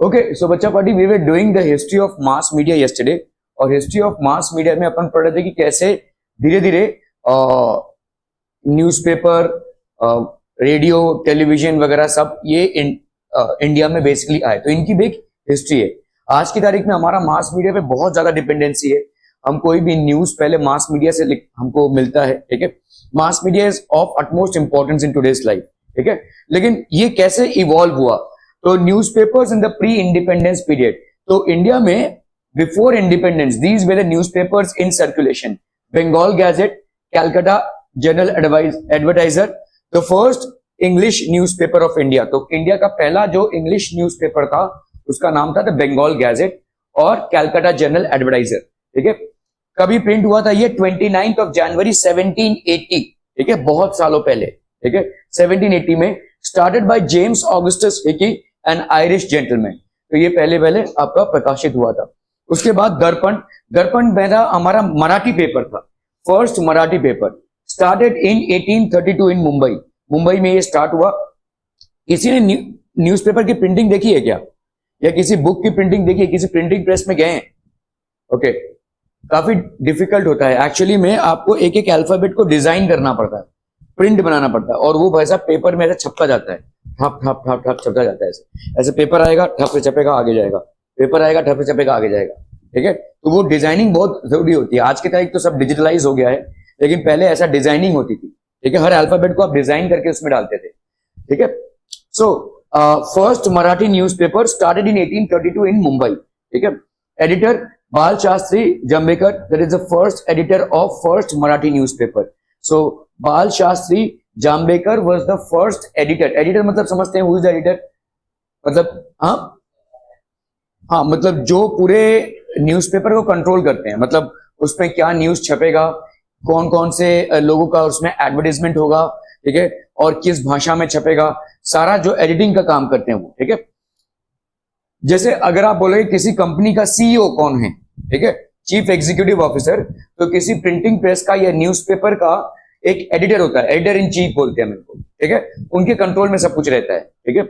Okay, so बच्चा party we were doing the history of mass media yesterday, और history of mass media में अपन पढ़ रहे थे कि कैसे धीरे धीरे न्यूज़पेपर, रेडियो, टेलीविजन वगैरह सब ये इंडिया में बेसिकली आए, तो इनकी भी एक हिस्ट्री है। आज की तारीख में हमारा मास मीडिया पे बहुत ज्यादा डिपेंडेंसी है। हम कोई भी न्यूज पहले मास मीडिया से हमको मिलता है, ठीक है। Mass media is of utmost importance in today's life, ठीक है। लेकिन ये कैसे इवॉल्व हुआ? तो newspapers in the pre independence period, तो इंडिया में before independence these were the newspapers in circulation: Bengal gazette, Calcutta general advertiser, the first English newspaper of India. तो इंडिया का पहला जो इंग्लिश न्यूज़पेपर था उसका नाम था द बंगाल गैजेट और कैलकाटा जनरल एडवर्टाइजर, ठीक है। कभी प्रिंट हुआ था ये 29 ऑफ जनवरी 1780, ठीक है, बहुत सालों पहले, ठीक है, 1780 में। Started by James Augustus Hicky, an Irish gentleman. तो ये पहले आपका प्रकाशित हुआ था। उसके बाद दर्पण, दर्पण मेरा हमारा मराठी पेपर था, first Marathi paper, started in 1832 in Mumbai. Mumbai में ये स्टार्ट हुआ। किसी ने न्यूज़पेपर की प्रिंटिंग देखी है क्या, या किसी बुक की प्रिंटिंग देखी है? किसी प्रिंटिंग प्रेस में गए हैं? ओके, काफी डिफिकल्ट होता है एक्चुअली में। आपको एक एक अल्फाबेट को डिजाइन करना पड़ता है, प्रिंट बनाना पड़ता है, और वो भाई साहब पेपर में ऐसे छपका जाता है, ठप ठप ठप ठप छपका जाता है। ऐसे ऐसे पेपर आएगा, ठप से छपेगा, आगे जाएगा, पेपर आएगा, ठप से छपेगा, आगे जाएगा, ठीक है। तो वो डिजाइनिंग बहुत जरूरी होती है। आज की तारीख तो सब डिजिटलाइज हो गया है, लेकिन पहले ऐसा डिजाइनिंग होती थी, ठीक है। हर अल्फाबेट को आप डिजाइन करके उसमें डालते थे, ठीक है। So first Marathi newspaper started in 1832 in Mumbai, ठीक है। Editor Bal Shastri Jambhekar, that is the first editor of first Marathi newspaper. So Bal Shastri Jambhekar was the first editor. Editor मतलब समझते हैं, हु इज द एडिटर? मतलब हाँ, मतलब जो पूरे न्यूज़पेपर को कंट्रोल करते हैं, मतलब उसमें क्या न्यूज छपेगा, कौन कौन से लोगों का उसमें एडवर्टाइजमेंट होगा, ठीक है, और किस भाषा में छपेगा, सारा जो एडिटिंग का काम करते हैं वो, ठीक है। जैसे अगर आप बोलोगे किसी कंपनी का सीईओ कौन है, ठीक है, चीफ एग्जीक्यूटिव ऑफिसर, तो किसी प्रिंटिंग प्रेस का या न्यूज़पेपर का एक एडिटर होता है, एडिटर इन चीफ बोलते हैं इनको, ठीक है। उनके कंट्रोल में सब कुछ रहता है, ठीक है।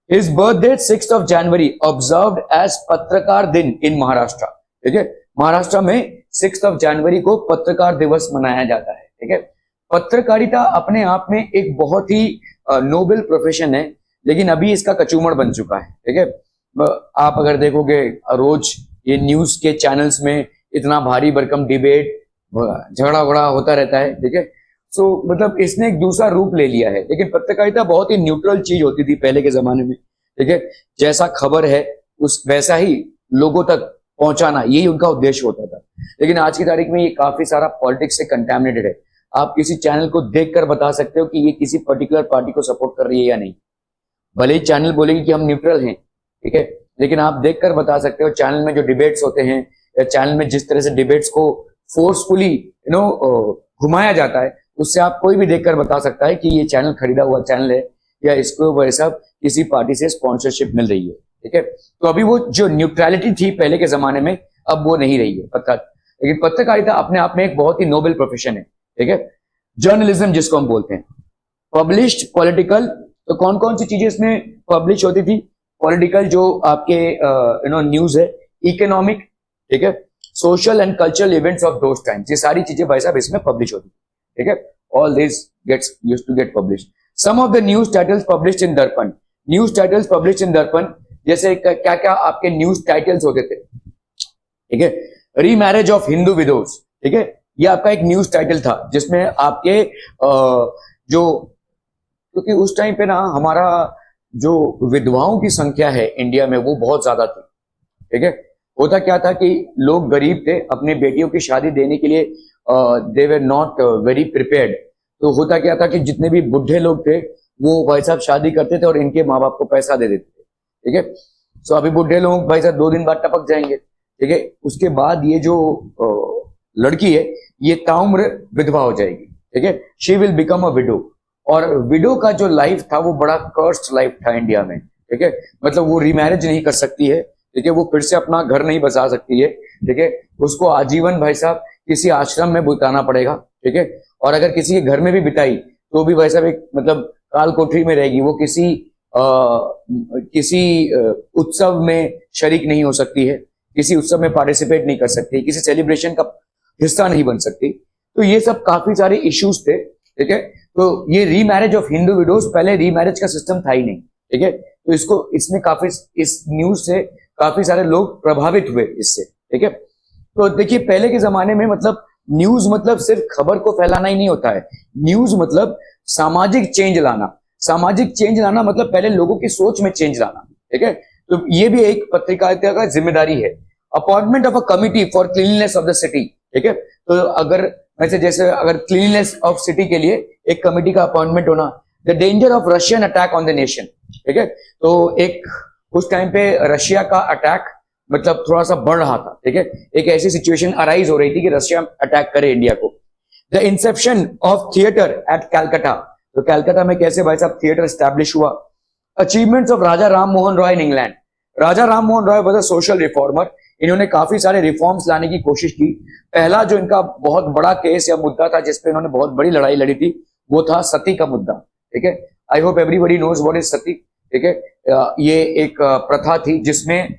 His birth date 6 of January observed as पत्रकार दिन इन महाराष्ट्र, ठीक है। महाराष्ट्र में 6 ऑफ जनवरी को पत्रकार दिवस मनाया जाता है, ठीक है। पत्रकारिता अपने आप में एक बहुत ही नोबल प्रोफेशन है, लेकिन अभी इसका कचूमड़ बन चुका है, ठीक है। आप अगर देखोगे रोज ये न्यूज के चैनल्स में इतना भारी भरकम डिबेट, झगड़ा वगड़ा होता रहता है, ठीक है। सो मतलब इसने एक दूसरा रूप ले लिया है, लेकिन पत्रकारिता बहुत ही न्यूट्रल चीज होती थी पहले के जमाने में, ठीक है। जैसा खबर है उस वैसा ही लोगों तक पहुंचाना, यही उनका उद्देश्य होता था। लेकिन आज की तारीख में ये काफी सारा पॉलिटिक्स से कंटेमिनेटेड है। आप किसी चैनल को देखकर बता सकते हो कि ये किसी पर्टिकुलर पार्टी को सपोर्ट कर रही है या नहीं। भले ही चैनल बोलेगी कि हम न्यूट्रल हैं, ठीक है, लेकिन आप देखकर बता सकते हो चैनल में जो डिबेट्स होते हैं, या चैनल में जिस तरह से डिबेट्स को फोर्सफुली घुमाया जाता है, उससे आप कोई भी देखकर बता सकता है कि ये चैनल खरीदा हुआ चैनल है, या इसको वैसा किसी पार्टी से स्पॉन्सरशिप मिल रही है, ठीक है। तो अभी वो जो न्यूट्रलिटी थी पहले के जमाने में, अब वो नहीं रही है लेकिन पत्रकारिता अपने आप में एक बहुत ही नोबल प्रोफेशन है, ठीक है। जर्नलिज्म जिसको हम बोलते हैं, पब्लिश्ड पॉलिटिकल, तो कौन कौन सी चीजें इसमें पब्लिश होती थी? पॉलिटिकल जो आपके न्यूज है, इकोनॉमिक, ठीक है, social and cultural events of those times, ये सारी चीजें भाई साहब इसमें पब्लिश होती थी, ठीक है। All this gets used to get published. Some of the news titles published in Darpan, news titles published in दर्पण, जैसे क्या क्या आपके न्यूज टाइटल्स होते थे, ठीक है। रीमैरिज ऑफ हिंदू विडोज, ठीक है, ये आपका एक न्यूज टाइटल था, जिसमें आपके जो, क्योंकि उस टाइम पे ना हमारा जो विधवाओं की संख्या है इंडिया में वो बहुत ज्यादा थी, ठीक है। होता क्या था कि लोग गरीब थे, अपने बेटियों की शादी देने के लिए दे वर नॉट वेरी प्रिपेयर्ड। तो होता क्या था कि जितने भी बुढ़े लोग थे वो भाई साहब शादी करते थे और इनके माँ बाप को पैसा दे देते थे, ठीक है। सो अभी बुढ़े लोग भाई साहब 2 दिन बाद टपक जाएंगे, ठीक है। उसके बाद ये जो लड़की है ये ताउम्र विधवा हो जाएगी, ठीक है, she will become a window. और विडो का जो लाइफ था वो बड़ा कर्स्ड लाइफ था इंडिया में, ठीक है। मतलब वो रीमैरिज नहीं कर सकती है, ठीक है, वो फिर से अपना घर नहीं बसा सकती है, ठीक है। उसको आजीवन भाई साहब किसी आश्रम में बिताना पड़ेगा, ठीक है। और अगर किसी के घर में भी बिताई तो भी भाई साहब एक मतलब काल कोठरी में रहेगी, वो किसी किसी उत्सव में शरीक नहीं हो सकती है, किसी उत्सव में पार्टिसिपेट नहीं कर सकती, किसी सेलिब्रेशन का हिस्सा नहीं बन सकती। तो ये सब काफी सारे इश्यूज थे, ठीक है। तो ये रीमैरिज ऑफ हिंदू विडोज, पहले रीमैरिज का सिस्टम था ही नहीं, ठीक है। तो इसमें काफी, इस न्यूज से काफी सारे लोग प्रभावित हुए इससे, ठीक है। तो देखिए पहले के जमाने में मतलब न्यूज मतलब सिर्फ खबर को फैलाना ही नहीं होता है, न्यूज मतलब सामाजिक चेंज लाना। सामाजिक चेंज लाना मतलब पहले लोगों की सोच में चेंज लाना, ठीक है। तो ये भी एक पत्रकारिता का जिम्मेदारी है। Appointment of a committee for cleanliness of the city, ठीक है। तो अगर जैसे अगर क्लीनलीनेस ऑफ सिटी के लिए एक कमिटी का अपॉइंटमेंट होना। The danger of Russian attack on the nation, ठीक है। तो एक उस टाइम पे रशिया का अटैक मतलब थोड़ा सा बढ़ रहा था, ठीक है। एक ऐसी सिचुएशन अराइज हो रही थी कि रशिया अटैक करे इंडिया को। The inception of theatre at Calcutta, तो कैलकाटा में कैसे भाई साहब थिएटर स्टैब्लिश हुआ। Achievements of Raja Ram Mohan Roy in England, Raja Ram Mohan Roy was a social reformer, इन्होंने काफी सारे रिफॉर्म्स लाने की कोशिश की। पहला जो इनका बहुत बड़ा केस या मुद्दा था जिसपे इन्होंने बहुत बड़ी लड़ाई लड़ी थी वो था सती का मुद्दा, ठीक है। I hope everybody knows what is sati, ठीक है। ये एक प्रथा थी जिसमें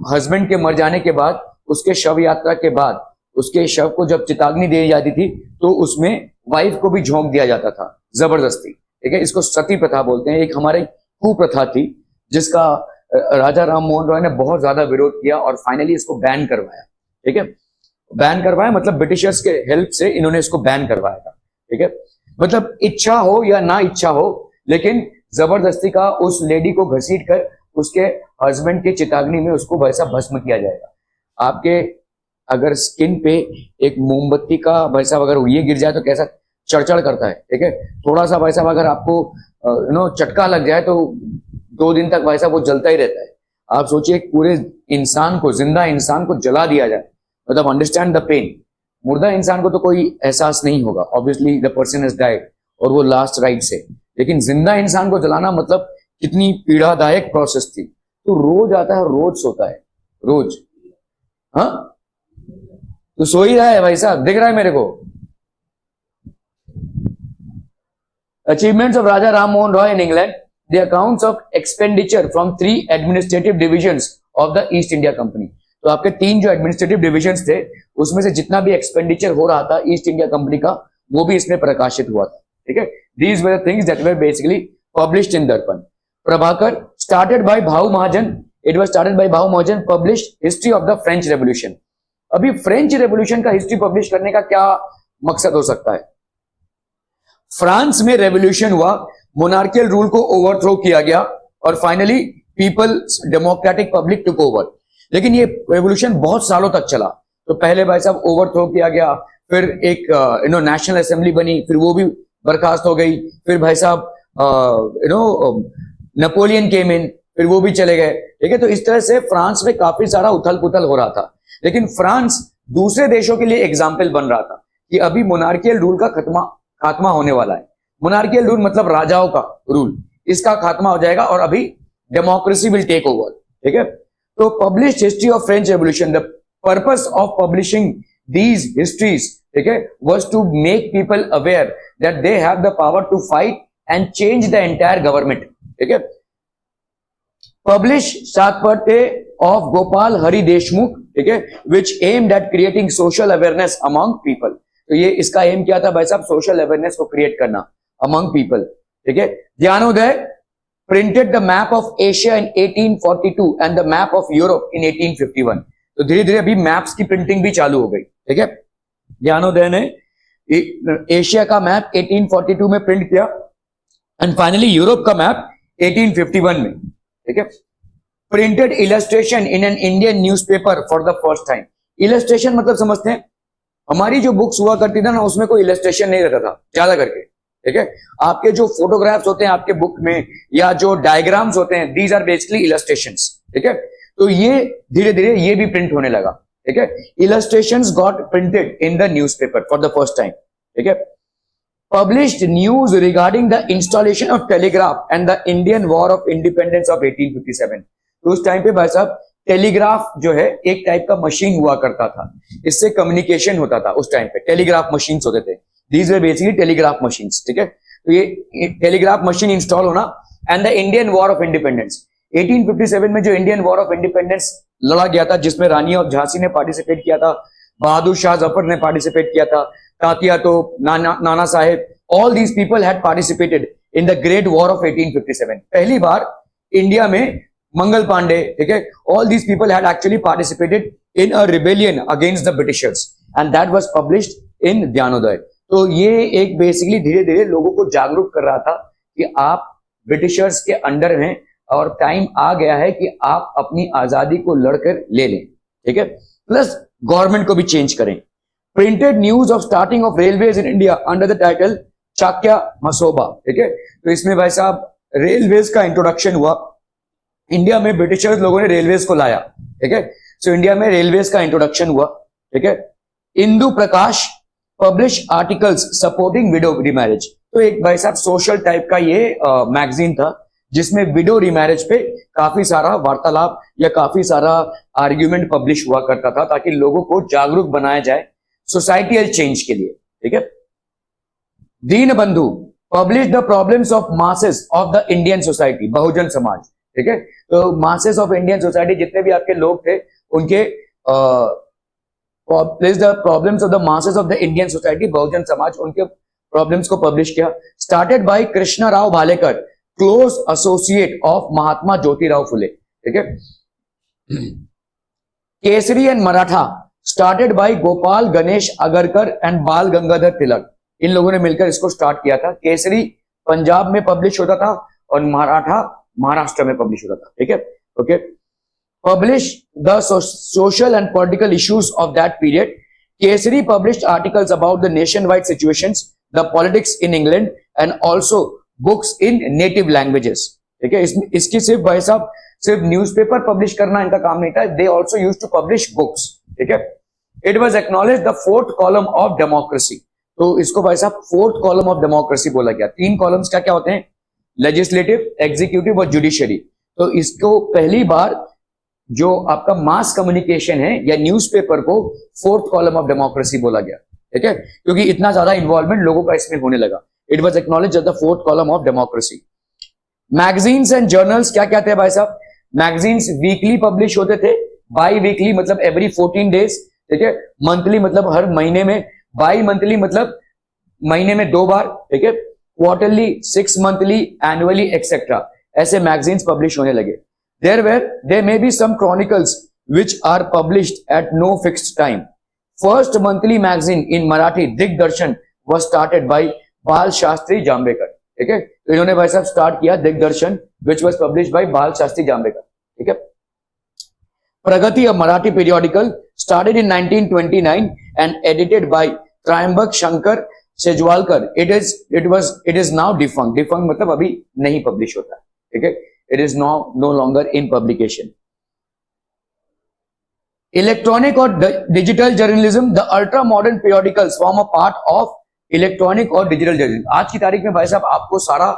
हस्बैंड के मर जाने के बाद उसके शव यात्रा के बाद उसके शव को जब चिताग्नि दी जाती थी तो उसमें वाइफ को भी झोंक दिया जाता था जबरदस्ती, ठीक है। इसको सती प्रथा बोलते हैं। एक हमारे कुप्रथा थी जिसका राजा राम मोहन रॉय ने बहुत ज्यादा विरोध किया और फाइनली इसको बैन करवाया, ठीक है। बैन करवाया मतलब ब्रिटिशर्स के हेल्प से इन्होंने इसको बैन करवाया था, ठीक है। मतलब इच्छा हो या ना इच्छा हो लेकिन जबरदस्ती का उस लेडी को घसीट कर उसके हस्बैंड के चिताग्नि में उसको वैसा भस्म किया जाएगा। आपके अगर स्किन पे एक मोमबत्ती का वैसा अगर ये गिर जाए तो कैसा चढ़चढ़ करता है, ठीक है। थोड़ा सा वैसा अगर आपको चटका लग जाए तो 2 दिन तक वैसा वो जलता ही रहता है। आप सोचिए पूरे इंसान को, जिंदा इंसान को जला दिया जाए, मतलब अंडरस्टैंड द पेन। मुर्दा इंसान को तो कोई एहसास नहीं होगा, obviously the person is died और वो लास्ट राइट से, लेकिन जिंदा इंसान को जलाना मतलब कितनी पीड़ादायक प्रोसेस थी। तो रोज आता है, रोज सोता है, रोज। हाँ तो सो ही रहा है भाई साहब, दिख रहा है मेरे को। Achievements of Raja Ram Mohan Roy in England, the accounts of expenditure from 3 administrative divisions of the east India company. तो आपके 3 जो एडमिनिस्ट्रेटिव डिविजन्स थे उसमें से जितना भी एक्सपेंडिचर हो रहा था ईस्ट इंडिया कंपनी का वो भी इसमें प्रकाशित हुआ था, ठीक है। These were the things that were basically published in Darpan. Prabhakar started by Bhau Mahajan, it was started by Bhau Mahajan, published history of the French revolution. अभी फ्रेंच रेवोल्यूशन का हिस्ट्री पब्लिश करने का क्या मकसद हो सकता है। फ्रांस में रेवोल्यूशन हुआ, मोनार्कियल रूल को ओवरथ्रो किया गया और finally people's democratic public took over. लेकिन ये रेवोल्यूशन बहुत सालों तक चला। तो पहले भाई साहब ओवरथ्रो किया गया, फिर एक नेशनल असेंबली बनी, फिर वो भी बर्खास्त हो गई, फिर भाई साहब नेपोलियन केम इन, फिर वो भी चले गए, ठीक है। तो इस तरह से फ्रांस में काफी सारा उथल पुथल हो रहा था। लेकिन फ्रांस दूसरे देशों के लिए एग्जाम्पल बन रहा था कि अभी मोनार्कियल रूल का खात्मा होने वाला है। मोनार्कियल रूल मतलब राजाओं का रूल, इसका खात्मा हो जाएगा और अभी डेमोक्रेसी विल टेक ओवर, ठीक है। तो publish history of French revolution, the purpose of publishing these histories, ठीक है, was to make people aware that they have the power to fight and change the entire government, ठीक है। Publish तात्पर्य of Gopal Hari Deshmukh, ठीक है, which aimed at creating social awareness among people. तो ये इसका एम क्या था भाई साहब, सोशल अवेयरनेस को क्रिएट करना अमंग पीपल, ठीक है। Dnyanodaya printed the map of Asia in 1842 and the map of Europe in 1851। तो धीरे धीरे अभी मैप्स की प्रिंटिंग भी चालू हो गई, ठीक है। ज्ञानोदय ने एशिया का मैप 1842 में प्रिंट किया एंड फाइनली यूरोप का मैप 1851 में, ठीक है। Printed illustration in an Indian newspaper for the first time. Illustration मतलब समझते हैं, हमारी जो बुक्स हुआ करती थी ना उसमें कोई इलस्ट्रेशन नहीं रहता था ज्यादा करके, ठीक है। आपके जो फोटोग्राफ्स होते हैं आपके बुक में या जो डायग्राम्स होते हैं, दीज आर बेसिकली इलस्ट्रेशंस, ठीक है। तो ये धीरे धीरे ये भी प्रिंट होने लगा, ठीक है। Illustrations got printed in the newspaper for the first time, ठीक है। Published news regarding the installation of telegraph and the Indian War of Independence of 1857। तो उस टाइम पे भाई साहब टेलीग्राफ जो है एक टाइप का मशीन हुआ करता था, इससे कम्युनिकेशन होता था उस टाइम पे, टेलीग्राफ मशीन्स होते थे, these were basically telegraph machines, ठीक है। तो ये टेलीग्राफ मशीन इंस्टॉल होना and the Indian war of independence. 1857 में जो इंडियन वॉर ऑफ इंडिपेंडेंस लड़ा गया था, जिसमें रानी ऑफ झांसी ने पार्टिसिपेट किया था, बहादुर शाह जफर ने पार्टिसिपेट किया था, Tatya Tope, Nana Saheb, all these people had participated in the great war of 1857। पहली बार इंडिया में मंगल पांडे, ठीक है, all these people had actually participated in a rebellion against the Britishers and that was published in Dnyanodaya. तो ये एक बेसिकली धीरे धीरे लोगों को जागरूक कर रहा था कि आप ब्रिटिशर्स के अंडर हैं और टाइम आ गया है कि आप अपनी आजादी को लड़कर ले लें, ठीक है। प्लस गवर्नमेंट को भी चेंज करें। Printed news of starting of railways in India under the title Chakya Masoba, ठीक है। तो इसमें भाई साहब रेलवेज का इंट्रोडक्शन हुआ। इंडिया में ब्रिटिशर्स लोगों ने रेलवेज को लाया, ठीक है। सो इंडिया में रेलवेज का इंट्रोडक्शन हुआ, ठीक है। Indu Prakash publish articles supporting widow remarriage. तो एक भाई साहब सोशल टाइप का ये मैगजीन था, जिसमें विडो रिमैरिज पे काफी सारा वार्तालाप या काफी सारा आर्ग्यूमेंट पब्लिश हुआ करता था, ताकि लोगों को जागरूक बनाया जाए सोसाइटियल चेंज के लिए, ठीक है। Deen Bandhu publish the problems of masses of the Indian society, Bahujan Samaj, ठीक है। तो मासेस ऑफ इंडियन सोसाइटी, जितने भी आपके लोग थे, उनके place the problems of the masses of the Indian society, Bahujan Samaj, उनके प्रॉब्लम्स को पब्लिश किया। Started by Krishna Rao Bhalekar, close associate of Mahatma Jyotirao Phule, ठीक है। Kesari and Maratha started by Gopal Ganesh Agarkar and Bal Gangadhar तिलक। इन लोगों ने मिलकर इसको स्टार्ट किया था। केसरी पंजाब में पब्लिश होता था और मराठा महाराष्ट्र में पब्लिश होता था, ठीक है, okay. Publish the social and political issues of that period. Kesari published articles about the nationwide situations, the politics in England, and also books in native languages. ठीक है, इसकी सिर्फ भाई साहब सिर्फ न्यूज़पेपर पब्लिश करना इनका काम नहीं था, they also used to publish books, ठीक है। It was acknowledged the fourth column of democracy. तो इसको भाई साहब फोर्थ कॉलम ऑफ डेमोक्रेसी बोला गया। तीन कॉलम्स क्या क्या होते हैं? लेजिस्लेटिव, एग्जीक्यूटिव और जुडिशरी। तो इसको पहली बार जो आपका मास कम्युनिकेशन है या न्यूज़पेपर को फोर्थ कॉलम ऑफ डेमोक्रेसी बोला गया, ठीक है, क्योंकि इतना ज्यादा इन्वॉल्वमेंट लोगों का इसमें होने लगा। It was acknowledged as the fourth column of democracy. Magazines and journals क्या क्या थे भाई साहब? मैगजीन्स वीकली पब्लिश होते थे, बाई वीकली मतलब एवरी 14 डेज, ठीक है, मंथली मतलब हर महीने में, बाई मंथली मतलब महीने में 2 बार, ठीक है, क्वार्टरली, 6 मंथली, एनुअली एक्सेट्रा, ऐसे मैगजीन्स पब्लिश होने लगे। There may be some chronicles which are published at no fixed time. First monthly magazine in Marathi, Digdarshan, was started by Bal Shastri Jambekar. ठीक है, तो इन्होंने भाई साहब स्टार्ट किया दिग्दर्शन, which was published by Bal Shastri Jambekar. ठीक है। प्रगति, a Marathi periodical, started in 1929 and edited by Triambak Shankar Sejwalkar. It is now defunct. Defunct मतलब अभी नहीं पब्लिश होता, ठीक है। It is now no longer in publication. Electronic or digital journalism, the ultra modern periodicals form a part of electronic और digital journalism. आज की तारीख में भाई साहब आपको सारा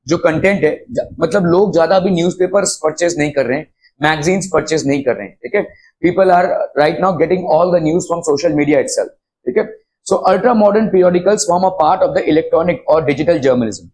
जो कंटेंट है, मतलब लोग ज्यादा भी न्यूज़पेपर्स परचेज नहीं कर रहे हैं, मैगजीन्स परचेज नहीं कर रहे हैं, ठीक है। People are right now getting all the news from social media itself, ठीक है। So ultra modern periodicals form a part of the electronic or digital journalism.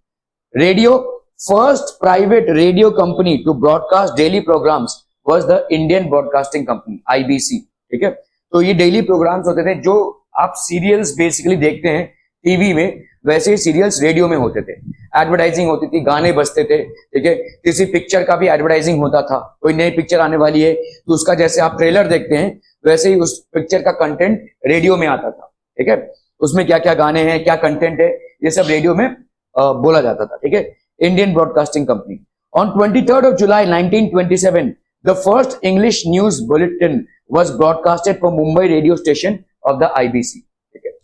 Radio, first private radio company to broadcast daily programs was the Indian Broadcasting Company, IBC, ठीक है। तो ये daily programmes होते थे, जो आप सीरियल्स बेसिकली देखते हैं टीवी में, वैसे ही सीरियल्स रेडियो में होते थे। एडवर्टाइजिंग होती थी, गाने बजते थे, ठीक है। किसी पिक्चर का भी एडवर्टाइजिंग होता था, कोई नई पिक्चर आने वाली है तो उसका जैसे आप ट्रेलर देखते हैं, वैसे ही उस पिक्चर का कंटेंट रेडियो में आता था, ठीक है। उसमें क्या क्या गाने हैं, क्या कंटेंट है, ये सब रेडियो में बोला जाता था, ठीक है। Indian Broadcasting Company. On 23rd of July 1927, the first English news bulletin was broadcasted from Mumbai radio station of the IBC. Okay.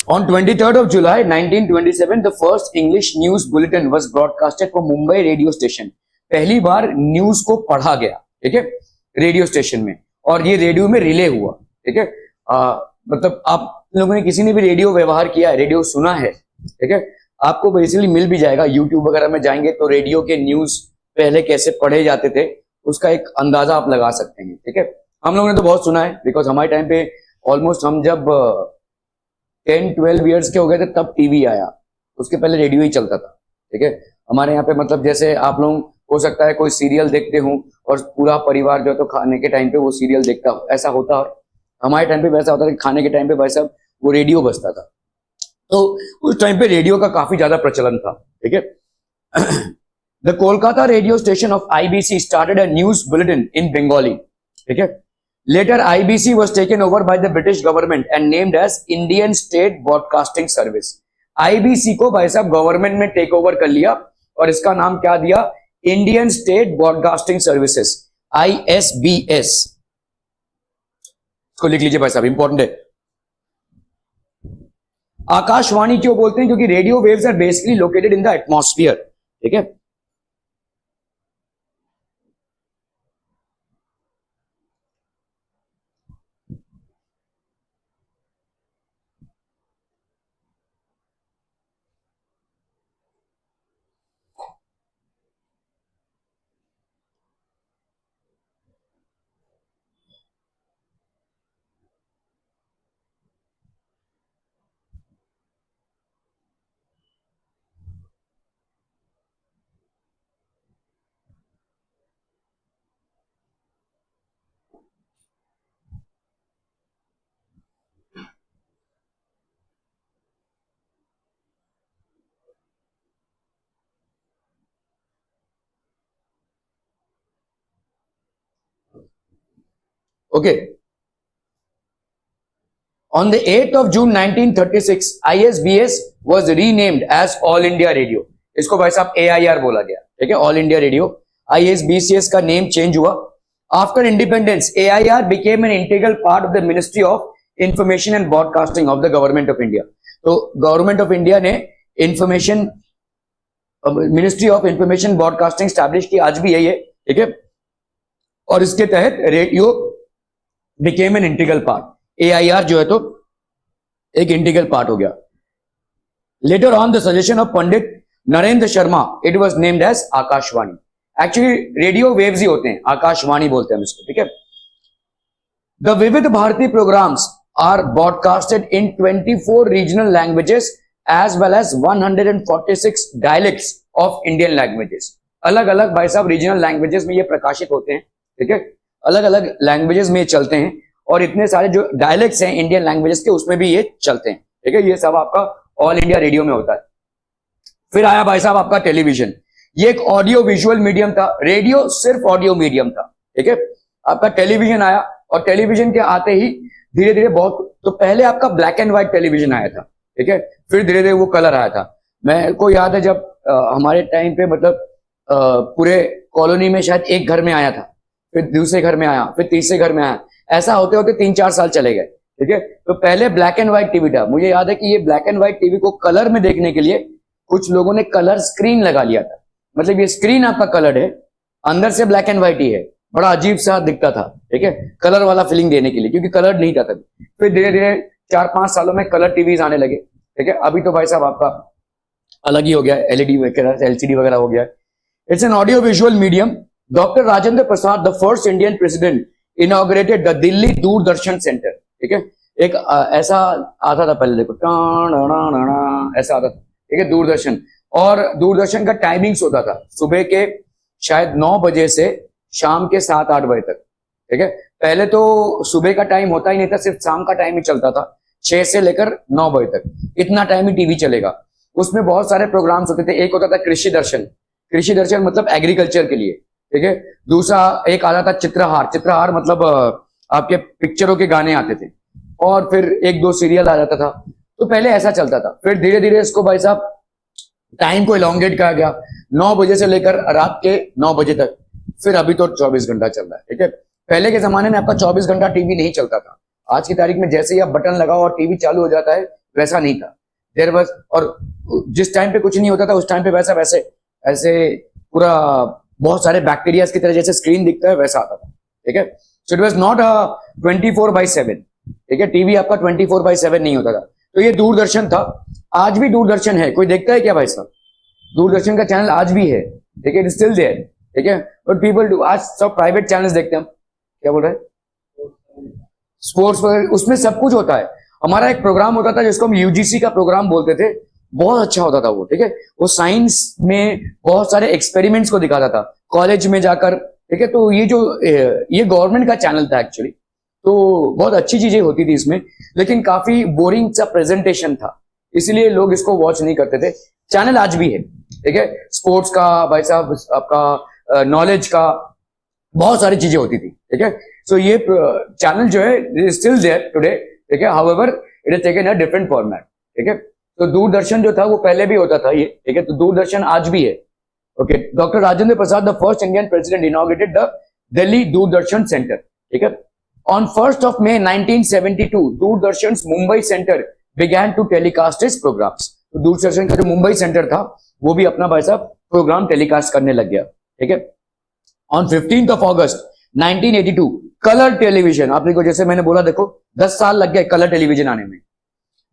On 23rd of July 1927, the first English news bulletin was broadcasted from Mumbai radio station. पहली बार news को पढ़ा गया, ठीक है, radio station में, और ये radio में रिले हुआ, ठीक है। मतलब आप लोगों ने किसी ने भी रेडियो व्यवहार किया है, रेडियो सुना है, ठीक है, आपको बेसिकली मिल भी जाएगा, यूट्यूब वगैरह में जाएंगे तो रेडियो के न्यूज पहले कैसे पढ़े जाते थे उसका एक अंदाजा आप लगा सकते हैं, ठीक है। हम लोगों ने तो बहुत सुना है, बिकॉज हमारे टाइम पे ऑलमोस्ट हम जब 10-12 ईयर्स के हो गए थे तब टीवी आया, उसके पहले रेडियो ही चलता था, ठीक है। हमारे यहाँ पे मतलब जैसे आप लोग हो सकता है कोई सीरियल देखते हो और पूरा परिवार जो है तो खाने के टाइम पे वो सीरियल देखता हो, ऐसा होता है। हमारे टाइम पे वैसा होता था कि खाने के टाइम पे भाई साहब वो रेडियो बजता था, तो उस टाइम पे रेडियो का काफी ज्यादा प्रचलन था, ठीक है। The Kolkata radio station of IBC started a news bulletin in Bengali, ठीक है। Later, IBC was taken over by the British government and named as Indian State Broadcasting Service. IBC को भाई साहब गवर्नमेंट में टेक ओवर कर लिया और इसका नाम क्या दिया, Indian state broadcasting services, ISBS। इसको लिख लीजिए भाई साहब, इंपॉर्टेंट है। आकाशवाणी क्यों बोलते हैं, क्योंकि radio waves are basically located in the atmosphere, ठीक है। Okay. On the 8th of June 1936, ISBS was renamed as All India Radio. इसको भाई साहब AIR बोला गया, ठीक है, All India Radio. ISBCS का नेम चेंज हुआ. After independence, AIR became an integral part of the Ministry of Information and Broadcasting of the Government of India. तो गवर्नमेंट ऑफ इंडिया ने information ministry of information broadcasting establish की, आज भी यही है, ठीक है, और इसके तहत radio became an integral part. AIR जो है तो एक इंटीग्रल पार्ट हो गया। Later on the suggestion of Pandit Narendra Sharma it was named as Akashvani. Actually radio waves ही होते हैं, आकाशवाणी बोलते हैं हम इसको, ठीक है। The Vividh Bharati programmes are broadcasted in 24 regional languages as well as 146 dialects of Indian languages. अलग अलग भाई साहब रीजनल लैंग्वेजेस में ये प्रकाशित होते हैं, ठीक है, अलग अलग लैंग्वेजेस में चलते हैं, और इतने सारे जो डायलेक्ट्स हैं इंडियन लैंग्वेजेस के उसमें भी ये चलते हैं, ठीक है। ये सब आपका ऑल इंडिया रेडियो में होता है। फिर आया भाई साहब आपका टेलीविजन। ये एक ऑडियो विजुअल मीडियम था, रेडियो सिर्फ ऑडियो मीडियम था, ठीक है। आपका टेलीविजन आया, और टेलीविजन के आते ही धीरे धीरे बहुत, तो पहले आपका ब्लैक एंड व्हाइट टेलीविजन आया था, ठीक है, फिर धीरे धीरे वो कलर आया था। मेरे को याद है जब हमारे टाइम पे मतलब पूरे कॉलोनी में शायद एक घर में आया था, फिर दूसरे घर में आया, फिर तीसरे घर में आया, ऐसा होते होते 3-4 साल चले गए, ठीक है। तो पहले ब्लैक एंड व्हाइट टीवी था। मुझे याद है कि ये ब्लैक एंड व्हाइट टीवी को कलर में देखने के लिए कुछ लोगों ने कलर स्क्रीन लगा लिया था। मतलब ये स्क्रीन आपका कलर है, अंदर से ब्लैक एंड व्हाइट ही है, बड़ा अजीब सा दिखता था, ठीक है, कलर वाला फीलिंग देने के लिए, क्योंकि कलर नहीं था तभी। फिर धीरे धीरे 4-5 सालों में कलर टीवीज आने लगे, ठीक है। अभी तो भाई साहब आपका अलग ही हो गया, LED वगैरह, LCD वगैरह हो गया। It's an audio visual medium. Doctor Rajendra Prasad the first Indian president inaugurated the Delhi Doordarshan centre, ठीक है। एक ऐसा आता था पहले, देखो ऐसा आता था, ठीक है, दूरदर्शन। और दूरदर्शन का टाइमिंग्स होता था सुबह के शायद 9 बजे से शाम के 7-8 बजे तक, ठीक है। पहले तो सुबह का टाइम होता ही नहीं था, सिर्फ शाम का टाइम ही चलता था, 6 से लेकर 9 बजे तक, इतना टाइम ही टीवी चलेगा। उसमें बहुत सारे प्रोग्राम्स होते थे। एक होता था कृषि दर्शन, कृषि दर्शन मतलब एग्रीकल्चर के लिए, ठीक है। दूसरा एक आता था चित्रहार, चित्रहार मतलब आपके पिक्चरों के गाने आते थे, और फिर 1-2 सीरियल आ जाता था। तो पहले ऐसा चलता था। फिर धीरे धीरे इसको भाई साहब टाइम को इलोंगेट किया गया, 9 बजे से लेकर रात के 9 बजे तक। फिर अभी तो 24 घंटा चल रहा है, ठीक है। पहले के जमाने में आपका 24 घंटा टीवी नहीं चलता था। आज की तारीख में जैसे ही आप बटन लगाओ और टीवी चालू हो जाता है, वैसा नहीं था। देर वॉज, और जिस टाइम पे कुछ नहीं होता था उस टाइम पे वैसा वैसे ऐसे पूरा बहुत सारे बैक्टीरियाज की तरह जैसे स्क्रीन दिखता है वैसा आता था, ठीक है। So it was not a 24/7, ठीक है। टीवी आपका 24/7 नहीं होता था। तो ये दूरदर्शन था। आज भी दूरदर्शन है, कोई देखता है क्या भाई साहब? दूरदर्शन का चैनल आज भी है, ठीक है, इट स्टिल देयर, ठीक है। बट पीपल डू, आज सब प्राइवेट चैनल्स देखते हैं हम। क्या बोल रहे हैं? स्पोर्ट्स वगैरह, उसमें सब कुछ होता है। हमारा एक प्रोग्राम होता था जिसको हम यूजीसी का प्रोग्राम बोलते थे, बहुत अच्छा होता था वो, ठीक है। वो साइंस में बहुत सारे एक्सपेरिमेंट्स को दिखाता था कॉलेज में जाकर, ठीक है। तो ये गवर्नमेंट का चैनल था एक्चुअली, तो बहुत अच्छी चीजें होती थी इसमें, लेकिन काफी बोरिंग सा प्रेजेंटेशन था, इसलिए लोग इसको वॉच नहीं करते थे। चैनल आज भी है, ठीक है, स्पोर्ट्स का भाई साहब, आपका नॉलेज का, बहुत सारी चीजें होती थी, ठीक है। सो ये चैनल जो है स्टिल देयर टुडे, ठीक है। However it is taken a different format, ठीक है। तो दूरदर्शन जो था वो पहले भी होता था ये, ठीक है। तो दूरदर्शन आज भी है, okay. Doctor Rajendra Prasad, the first Indian president, inaugurated the Delhi Doordarshan centre, ठीक है। On 1 May 1972 Doordarshan Mumbai centre began to telecast his programmes. तो दूरदर्शन का जो मुंबई सेंटर था वो भी अपना भाई साहब प्रोग्राम टेलीकास्ट करने लग गया, ठीक है। ऑन 15 August 1982 कलर टेलीविजन, आप देखो जैसे मैंने बोला, देखो 10 साल लग गए कलर टेलीविजन आने में।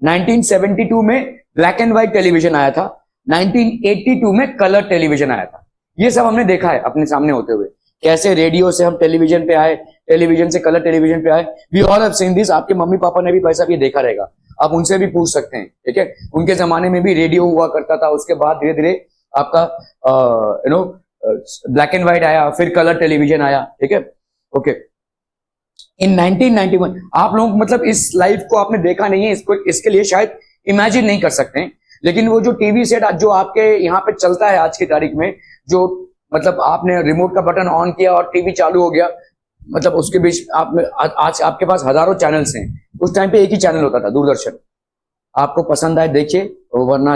1972 में ब्लैक एंड व्हाइट टेलीविजन आया था, 1982 में कलर टेलीविजन आया था। ये सब हमने देखा है अपने सामने होते हुए, कैसे रेडियो से हम टेलीविजन पे आए, टेलीविजन से कलर टेलीविजन पे आए। We all have seen this. आपके मम्मी पापा ने भी भाई साहब ये देखा रहेगा, आप उनसे भी पूछ सकते हैं, ठीक है। उनके जमाने में भी रेडियो हुआ करता था, उसके बाद धीरे धीरे आपका ब्लैक एंड व्हाइट आया, फिर कलर टेलीविजन आया, ठीक है, ओके। इन 1991 आप लोग मतलब इस लाइफ को आपने देखा नहीं है, इसको इसके लिए शायद इमेजिन नहीं कर सकते हैं, लेकिन वो जो टीवी सेट जो आपके यहाँ पे चलता है आज की तारीख में, जो मतलब आपने रिमोट का बटन ऑन किया और टीवी चालू हो गया, मतलब उसके बीच आप में आज आपके पास हजारों चैनल्स हैं। उस टाइम पे एक ही चैनल होता था, दूरदर्शन। आपको पसंद आए देखिए, वरना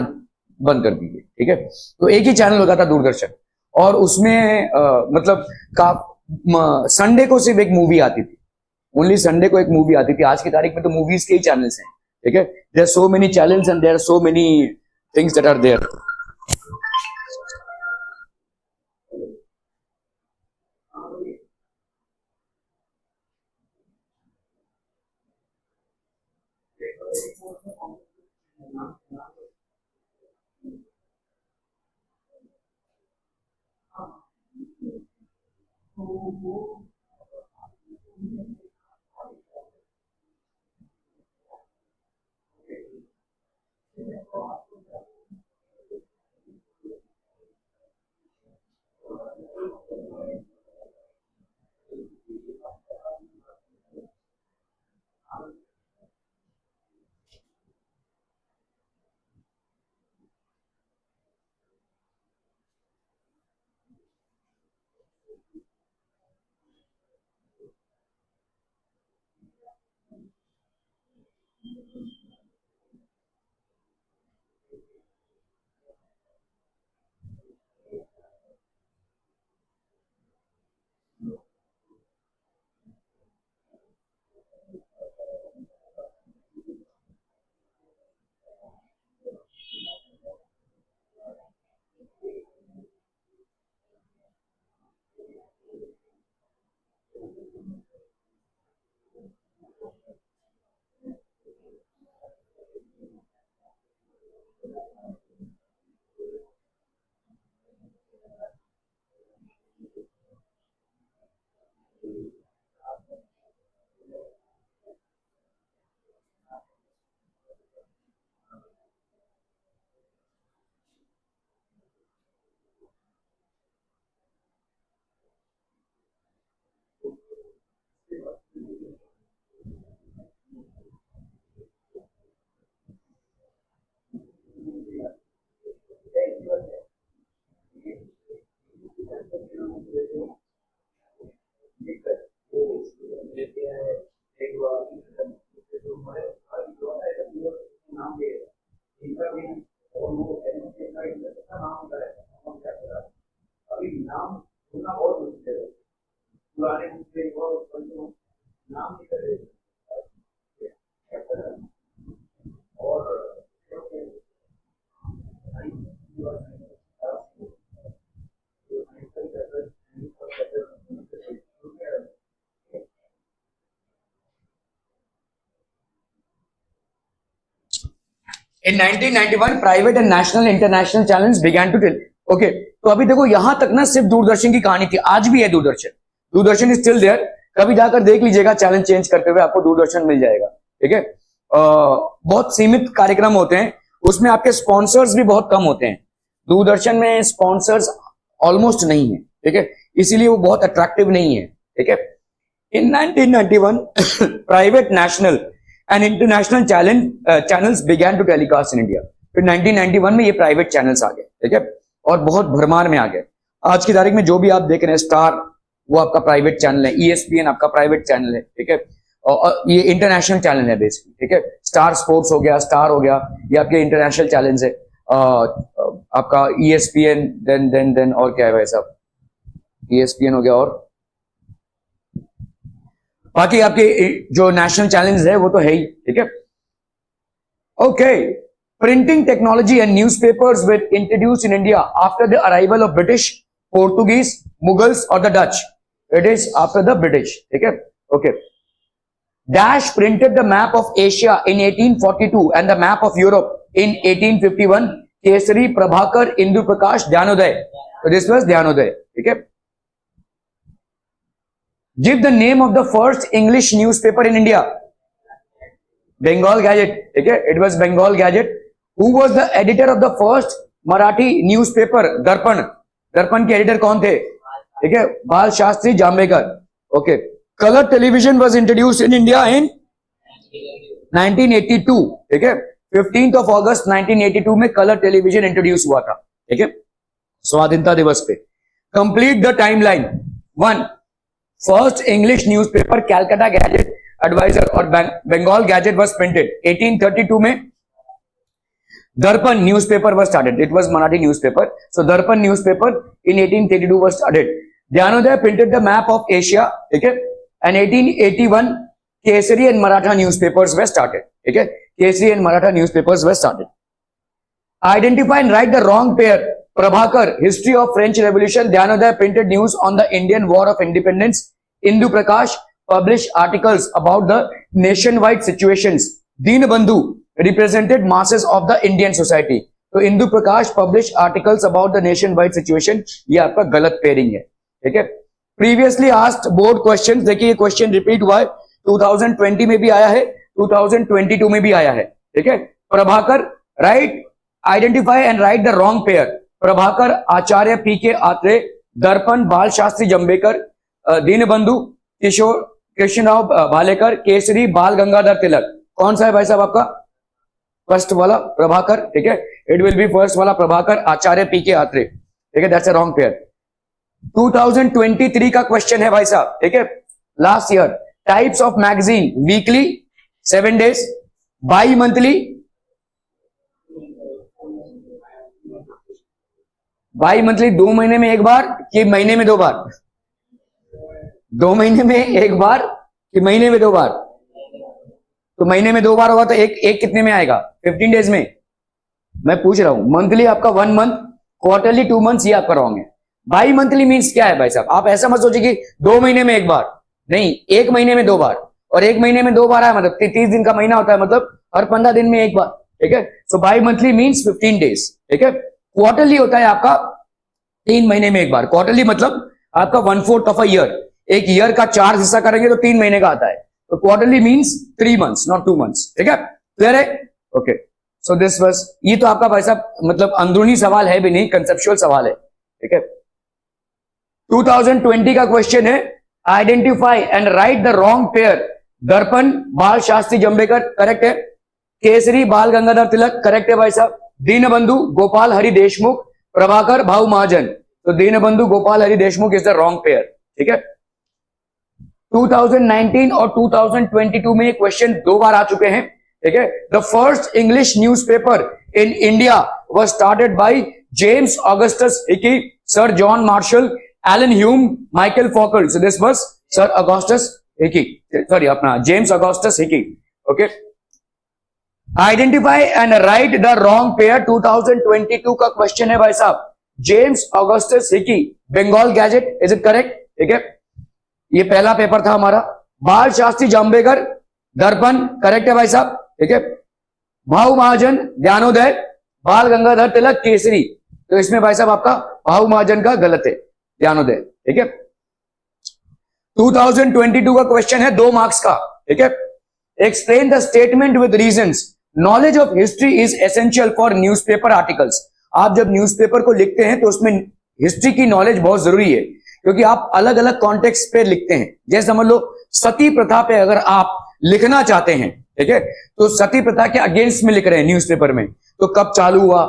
बंद कर दीजिए, ठीक है। तो एक ही चैनल होता था दूरदर्शन, और उसमें मतलब का संडे को सिर्फ एक मूवी आती थी, ओनली संडे को एक मूवी आती थी। आज की तारीख में तो मूवीज के ही चैनल्स हैं, ठीक है। There are so many channels and there are so many things that are there. In 1991 private and national international channels began to tell. Okay, तो अभी देखो यहां तक ना सिर्फ दूरदर्शन की कहानी थी, आज भी है Doordarshan, Doordarshan is still there, कभी जाकर देख लीजिएगा, चैनल चेंज करते हुए आपको दूरदर्शन मिल जाएगा। ठीक है, बहुत सीमित कार्यक्रम होते हैं, उसमें आपके स्पॉन्सर्स भी बहुत कम होते हैं, दूरदर्शन में स्पॉन्सर्स ऑलमोस्ट नहीं है। ठीक है, इसीलिए वो बहुत अट्रैक्टिव नहीं है। ठीक है, in 1991 private national and international channels began to telecast in India. फिर 1991 में ये प्राइवेट चैनल्स आ गए। ठीक है, और बहुत भरमार में आ गए। आज की तारीख में जो भी आप देख रहे हैं, स्टार वो आपका प्राइवेट चैनल है, ESPN आपका प्राइवेट चैनल है। ठीक है, और ये इंटरनेशनल चैनल है बेसिकली। ठीक है, स्टार स्पोर्ट्स हो गया, स्टार हो गया, ये आपके इंटरनेशनल चैनल्स है। आपका ESPN, देन और क्या है भाई साहब, ESPN हो गया, और बाकी आपके जो नेशनल चैनल्स है वो तो है ही। ठीक है, okay, printing technology and newspapers were introduced in India after the arrival of British, Portuguese, Mughals और the Dutch. It is after the British. ठीक है, okay. Dash printed the map of Asia in 1842 and the map of Europe in 1851. Kesari, Prabhakar, Indu Prakash, Dhyanoday. So this was Dhyanoday. Okay. Give the name of the first English newspaper in India. Bengal Gazette. Okay. It was Bengal Gazette. Who was the editor of the first Marathi newspaper? Darpan. Darpan के editor कौन थे? ठीक है, बाल Shastri जाम्बेकर। Okay. Color television was introduced in India in 1982. ठीक है, 15th of August 1982 में colour television introduce हुआ था। ठीक है, स्वाधीनता दिवस पे। Complete the timeline. 1. First English newspaper Calcutta Gazette Advisor और बंगाल गैजेट वाज प्रिंटेड 1832 में। Darpan newspaper was started, it was Marathi newspaper, so Darpan newspaper in 1832 was started. Dnyanodaya printed the map of Asia. ठीक है, and 1881 Kesari and Maratha newspapers were started. Okay, Kesari and Maratha newspapers were started. Identify and write the wrong pair. Prabhakar, History of French Revolution. Dhyanoday printed news on the Indian War of Independence. Indu Prakash published articles about the nationwide situations. Dinabandhu represented masses of the Indian society. तो Indu Prakash publish articles about the nationwide situation, ये आपका गलत pairing है। ठीक है, previously asked board question, देखिए ये question repeat हुआ है, 2020 में भी आया है, 2022 में भी आया है। ठीक है, Prabhakar right, identify and write the wrong pair. Prabhakar Acharya PK Atre, दर्पण बाल शास्त्री जंबेकर, दीनबंधु किशोर कृष्णराव भालेकर, केसरी बाल गंगाधर तिलक। कौन सा है भाई साहब आपका? फर्स्ट वाला प्रभाकर। ठीक है, इट विल बी फर्स्ट वाला प्रभाकर आचार्य PK आत्रे। ठीक है, दैट्स अ रॉन्ग पेयर। 2023 का क्वेश्चन है भाई साहब। ठीक है, last year types of magazine, weekly, 7 days, by monthly, by monthly 2 महीने में एक बार कि महीने में 2 बार? 2 महीने में एक बार कि महीने में 2 बार? तो महीने में 2 बार होगा तो एक कितने में आएगा? 15 days में। मैं पूछ रहा हूं, मंथली आपका 1 month, क्वार्टरली 2 months, ये आपका रॉन्ग है। बाई मंथली मीन्स क्या है भाई साहब? आप ऐसा मत सोचिए कि 2 महीने में एक बार, नहीं, 1 महीने में 2 बार, और 1 महीने में 2 बार है मतलब 30 दिन का महीना होता है, मतलब हर 15 दिन में एक बार। ठीक है, so by monthly means 15 days। ठीक है, क्वार्टरली होता है आपका 3 महीने में एक बार। क्वार्टरली मतलब आपका 1/4 ऑफ अ ईयर, एक ईयर का 4 हिस्सा करेंगे तो 3 महीने का आता है, तो quarterly means 3 months, not 2 months। ठीक है, क्लियर है? ओके, सो दिस वाज, ये तो आपका भाई साहब मतलब अंदरूनी सवाल है भी नहीं, कंसेप्चुअल सवाल है। ठीक है, 2020 का क्वेश्चन है, identify and write the wrong pair. दर्पण बाल शास्त्री जंबेकर करेक्ट है, केसरी बाल गंगाधर तिलक करेक्ट है भाई साहब, दीनबंधु गोपाल हरि देशमुख, प्रभाकर भाऊ महाजन। तो Deenbandhu Gopal Hari Deshmukh is the wrong pair. ठीक है, 2019 और 2022 में क्वेश्चन 2 बार आ चुके हैं। ठीक है, the first English newspaper in India was started by James Augustus Hicky, sir John Marshall, Allan Hume, Michael Fokker. So this was sir Augustus Hicky, sorry अपना James Augustus Hicky. Okay, identify and write the wrong pair. 2022 का क्वेश्चन है भाई साहब, James Augustus Hicky, Bengal Gazette, is it correct? ठीक है, ये पहला पेपर था हमारा। बाल शास्त्री जाम्बेकर, दर्पण करेक्ट है भाई साहब। ठीक है, भाऊ महाजन, ज्ञानोदय, बाल गंगाधर तिलक, केसरी। तो इसमें भाई साहब आपका भाऊ महाजन का गलत है, ज्ञानोदय। ठीक है, 2022 का क्वेश्चन है 2 मार्क्स का। ठीक है, explain the statement with reasons, knowledge of history is essential for newspaper articles. आप जब न्यूज़पेपर को लिखते हैं तो उसमें हिस्ट्री की नॉलेज बहुत जरूरी है, क्योंकि आप अलग अलग कॉन्टेक्स्ट पे लिखते हैं। जैसे समझ लो सती प्रथा पे अगर आप लिखना चाहते हैं, ठीक है, तो सती प्रथा के अगेंस्ट में लिख रहे हैं न्यूज़पेपर में, तो कब चालू हुआ,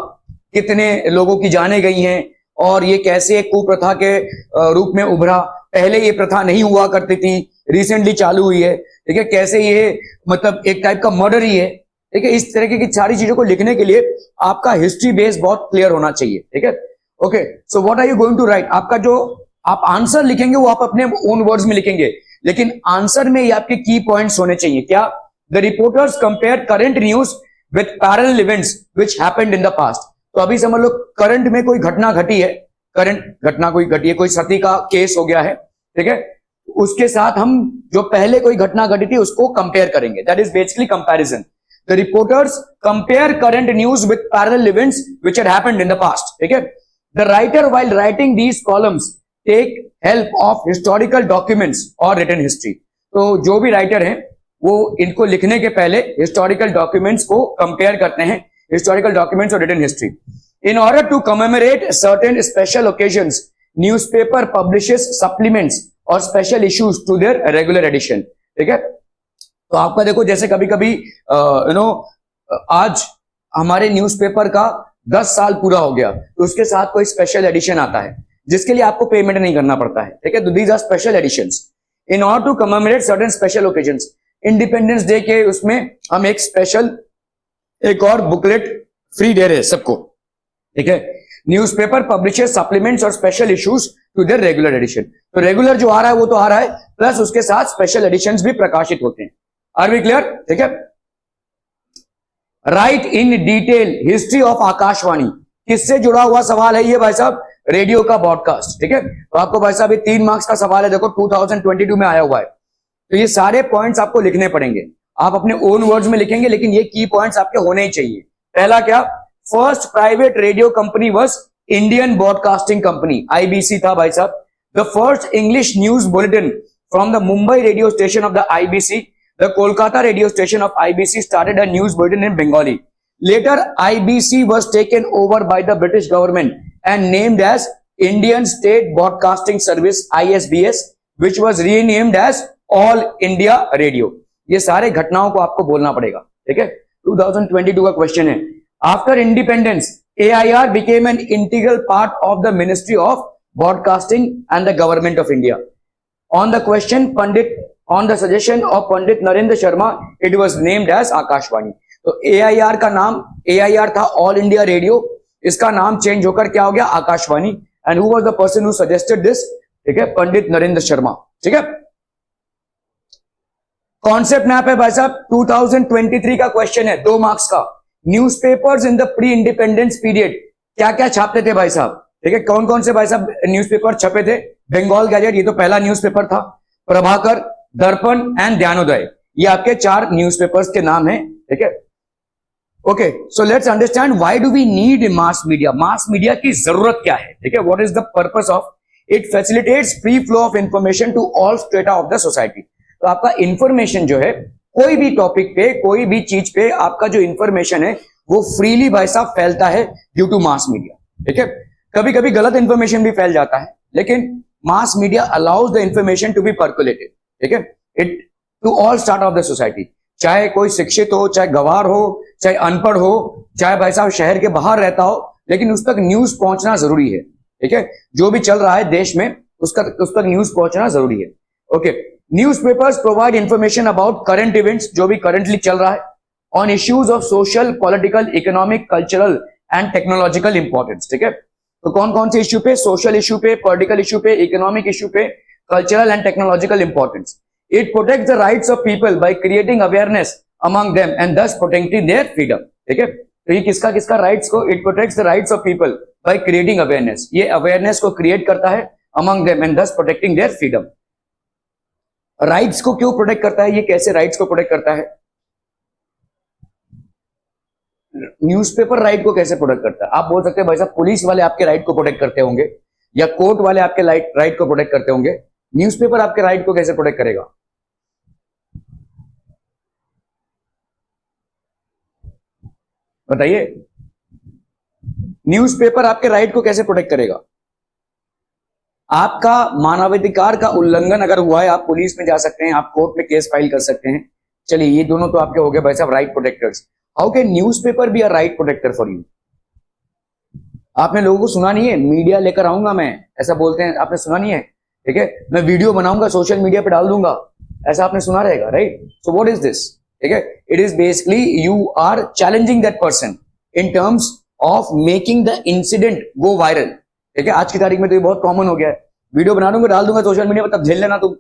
कितने लोगों की जानें गई हैं, और ये कैसे कुप्रथा के रूप में उभरा, पहले ये प्रथा नहीं हुआ करती थी, रिसेंटली चालू हुई है। ठीक है, कैसे ये मतलब एक टाइप का मर्डर ही है। ठीक है, इस तरीके की सारी चीजों को लिखने के लिए आपका हिस्ट्री बेस बहुत क्लियर होना चाहिए। ठीक है, okay, so what are you going to write, आपका जो आप आंसर लिखेंगे वो आप अपने ओन वर्ड्स में लिखेंगे, लेकिन आंसर में ये आपके की पॉइंट्स होने चाहिए। क्या? The reporters compare current news with parallel events which happened in the past. तो अभी समझ लो करंट में कोई घटना घटी है, करंट घटना कोई घटी है, कोई सती का केस हो गया है, ठीक है, उसके साथ हम जो पहले कोई घटना घटी थी उसको कंपेयर करेंगे, that is basically comparison. The reporters compare current news with parallel events which had happened in the past. ठीक है, the writer while writing these columns take help of historical documents और रिटन हिस्ट्री। तो जो भी writer हैं वो इनको लिखने के पहले हिस्टोरिकल डॉक्यूमेंट्स को कंपेयर करते हैं, हिस्टोरिकल डॉक्यूमेंट्स और written history. In order to commemorate certain special occasions, newspaper publishes supplements or special issues to their regular edition. ठीक है, तो आपका देखो जैसे कभी कभी आज हमारे न्यूज़पेपर का 10 साल पूरा हो गया, तो उसके साथ कोई स्पेशल एडिशन आता है जिसके लिए आपको पेमेंट नहीं करना पड़ता है। ठीक है, तो these are special editions in order to commemorate certain special occasions. Independence day के उसमें हम एक स्पेशल एक और बुकलेट फ्री दे रहे हैं सबको। ठीक है, न्यूज़पेपर पब्लिशेस सप्लीमेंट्स और special issues to their regular edition. तो रेगुलर जो आ रहा है वो तो आ रहा है, प्लस उसके साथ स्पेशल एडिशंस भी प्रकाशित होते हैं। Are we clear? ठीक है, write in detail history of Akashvani. किससे जुड़ा हुआ सवाल है ये भाई साहब? रेडियो का ब्रॉडकास्ट। ठीक है, तो आपको भाई साहब ये 3 मार्क्स का सवाल है, देखो 2022 में आया हुआ है। तो ये सारे पॉइंट्स आपको लिखने पड़ेंगे, आप अपने ओन वर्ड्स में लिखेंगे, लेकिन ये की पॉइंट्स आपके होने ही चाहिए। पहला क्या? First private radio company was Indian broadcasting company, IBC था भाई साहब। The first English news bulletin from the Mumbai radio station of the IBC, the Kolkata radio station of IBC started a news bulletin in Bengali. Later IBC was taken over by the British government and named as Indian state broadcasting service ISBS, which was renamed as all India radio. ये सारे घटनाओं को आपको बोलना पड़ेगा। ठीक है, 2022 का क्वेश्चन है। After independence AIR became an integral part of the Ministry of Broadcasting and the Government of India. On the suggestion of Pandit Narendra Sharma, it was named as Akashvani. तो AIR का नाम AIR था all India radio, इसका नाम change होकर क्या हो गया? Akashvani. And who was the person who suggested this? ठीक है, पंडित नरेंद्र शर्मा। ठीक है, कॉन्सेप्ट मैप है भाई साहब, 2023 का क्वेश्चन है, 2 मार्क्स का। Newspapers in the pre independence period क्या क्या छापते थे भाई साहब? ठीक है, कौन कौन से भाई साहब न्यूज़पेपर छपे थे? बंगाल गैजेट, ये तो पहला न्यूज़पेपर था, प्रभाकर, दर्पण एंड ज्ञानोदय, ये आपके 4 न्यूज़पेपर्स के नाम हैं। ठीक है, okay, so let's understand why do we need mass media. Mass media की जरूरत क्या है? ठीक है, what is the purpose of it? Facilitates free flow of information to all strata of the society. तो आपका इंफॉर्मेशन जो है कोई भी टॉपिक पे, कोई भी चीज पे आपका जो इंफॉर्मेशन है वो फ्रीली भाई साहब फैलता है ड्यू टू मास मीडिया। ठीक है, कभी कभी गलत इंफॉर्मेशन भी फैल जाता है, लेकिन mass media allows the information to be percolated. ठीक है, it to all start of the society, चाहे कोई शिक्षित हो, चाहे गवार हो, चाहे अनपढ़ हो, चाहे भाई साहब शहर के बाहर रहता हो, लेकिन उस तक न्यूज पहुंचना जरूरी है। ठीक है, जो भी चल रहा है देश में उस तक न्यूज पहुंचना जरूरी है। Okay, newspapers provide information about current events, जो भी करंटली चल रहा है, on issues of social, political, economic, cultural and technological importance. ठीक है, तो कौन कौन से इश्यू पे? सोशल इश्यू पे, पॉलिटिकल इश्यू पे, इकोनॉमिक इश्यू पे, cultural and technological importance. It protects the rights of people by creating awareness among them and thus protecting their freedom. ठीक है, तो ये किसका किसका राइट्स को? It protects the rights of people by creating awareness, ये awareness को create करता है among them and thus protecting their freedom. Rights को क्यों प्रोटेक्ट करता है? ये कैसे राइट्स को प्रोटेक्ट करता है? न्यूज़पेपर राइट को कैसे प्रोटेक्ट करता है? आप बोल सकते हैं भाई साहब पुलिस वाले आपके राइट को प्रोटेक्ट करते होंगे या कोर्ट वाले आपके राइट को प्रोटेक्ट करते होंगे, न्यूज़पेपर आपके राइट को कैसे प्रोटेक्ट करेगा? बताइए, न्यूज़पेपर आपके राइट को कैसे प्रोटेक्ट करेगा? आपका मानवाधिकार का उल्लंघन अगर हुआ है, आप पुलिस में जा सकते हैं, आप कोर्ट में केस फाइल कर सकते हैं। चलिए, ये दोनों तो आपके हो गए भाई साहब right protectors. How can newspaper be a right protector for you? आपने लोगों को सुना नहीं है, मीडिया लेकर आऊंगा मैं, ऐसा बोलते हैं, आपने सुना नहीं है? ठीक है, मैं वीडियो बनाऊंगा, सोशल मीडिया पे डाल दूंगा, ऐसा आपने सुना रहेगा, right? So what is this? ठीक है, it is basically you are challenging that person in terms of making the incident go viral. ठीक है, आज की तारीख में तो ये बहुत कॉमन हो गया है, वीडियो बना दूंगा, डाल दूंगा सोशल मीडिया पर, तब झेल लेना तुम,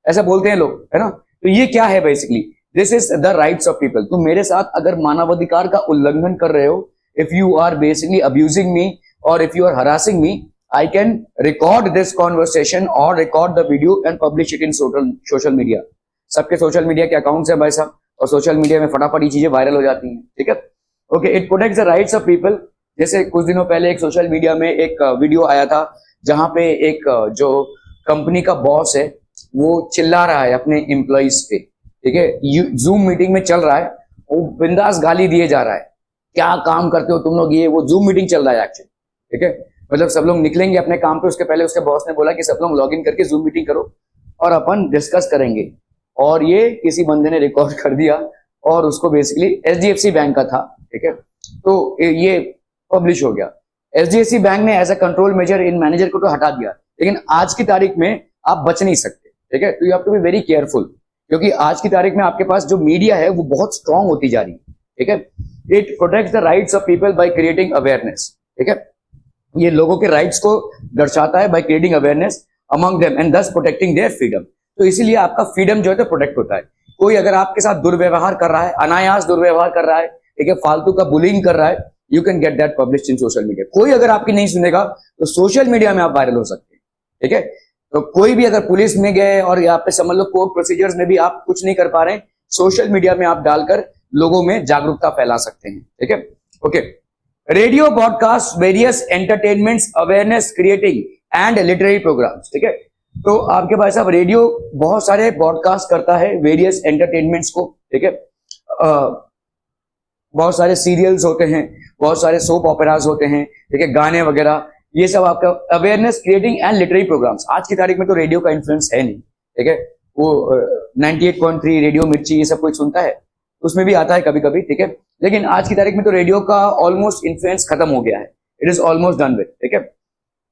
ऐसा बोलते हैं लोग, है ना? तो ये क्या है basically? This is the rights of people. तुम मेरे साथ अगर मानवाधिकार का उल्लंघन कर रहे हो, if you are basically abusing me और if you are harassing me, I can record this conversation or record the video and publish it in social media. सबके सोशल मीडिया के अकाउंट्स हैं भाई साहब, और सोशल मीडिया में फटाफट ये चीजें वायरल हो जाती हैं। ठीक है, okay, it protects the rights of people. जैसे कुछ दिनों पहले एक सोशल मीडिया में एक वीडियो आया था जहां पे एक जो कंपनी का बॉस है वो चिल्ला रहा है अपने एम्प्लॉइज पे। ठीक है, जूम मीटिंग में चल रहा है, वो बिंदास गाली दिए जा रहा है, क्या काम करते हो तुम लोग, ये वो जूम मीटिंग चल रहा है एक्चुअली। ठीक है, मतलब सब लोग निकलेंगे अपने काम पे, उसके पहले उसके बॉस ने बोला कि सब लोग लॉग इन करके जूम मीटिंग करो और अपन डिस्कस करेंगे, और ये किसी बंदे ने रिकॉर्ड कर दिया और उसको बेसिकली एचडीएफसी बैंक का था। ठीक है, तो ये पब्लिश हो गया। एचडीएफसी बैंक ने as a control measure in manager को तो हटा दिया, लेकिन आज की तारीख में आप बच नहीं सकते। ठीक है, तो you have to be very careful, क्योंकि आज की तारीख में आपके पास जो मीडिया है वो बहुत स्ट्रांग होती जा रही है। ठीक है, it protects the rights of people by creating awareness. ठीक है, ये लोगों के राइट्स को दर्शाता है by creating awareness among them and दस प्रोटेक्टिंग देयर फ्रीडम। तो इसीलिए आपका फ्रीडम जो है तो प्रोटेक्ट होता है। कोई अगर आपके साथ दुर्व्यवहार कर रहा है, अनायास दुर्व्यवहार कर रहा है, ठीक है, फालतू का बुलिंग कर रहा है, you can get that published in social media. कोई अगर आपकी नहीं सुनेगा तो सोशल मीडिया में आप वायरल हो सकते हैं। ठीक है, तो कोई भी अगर पुलिस में गए और यहाँ पे समझ लो कोर्ट प्रोसीजर्स में भी आप कुछ नहीं कर पा रहे हैं, सोशल मीडिया में आप डालकर लोगों में जागरूकता फैला सकते हैं। ठीक है, okay. Radio broadcast various entertainments, awareness creating and literary programmes. ठीक है, तो आपके पास अब रेडियो बहुत सारे ब्रॉडकास्ट करता है वेरियस एंटरटेनमेंट्स को। ठीक है, बहुत सारे सीरियल्स होते हैं, बहुत सारे सोप ओपेराज होते हैं, ठीक है, गाने वगैरह, ये सब आपका awareness creating and literary programmes. आज की तारीख में तो रेडियो का इन्फ्लुएंस है नहीं। ठीक है, वो 98.3 रेडियो मिर्ची ये सब कोई सुनता है, उसमें भी आता है कभी कभी। ठीक है, लेकिन आज की तारीख में तो रेडियो का ऑलमोस्ट इन्फ्लुएंस खत्म हो गया है, it is almost done with. ठीक है,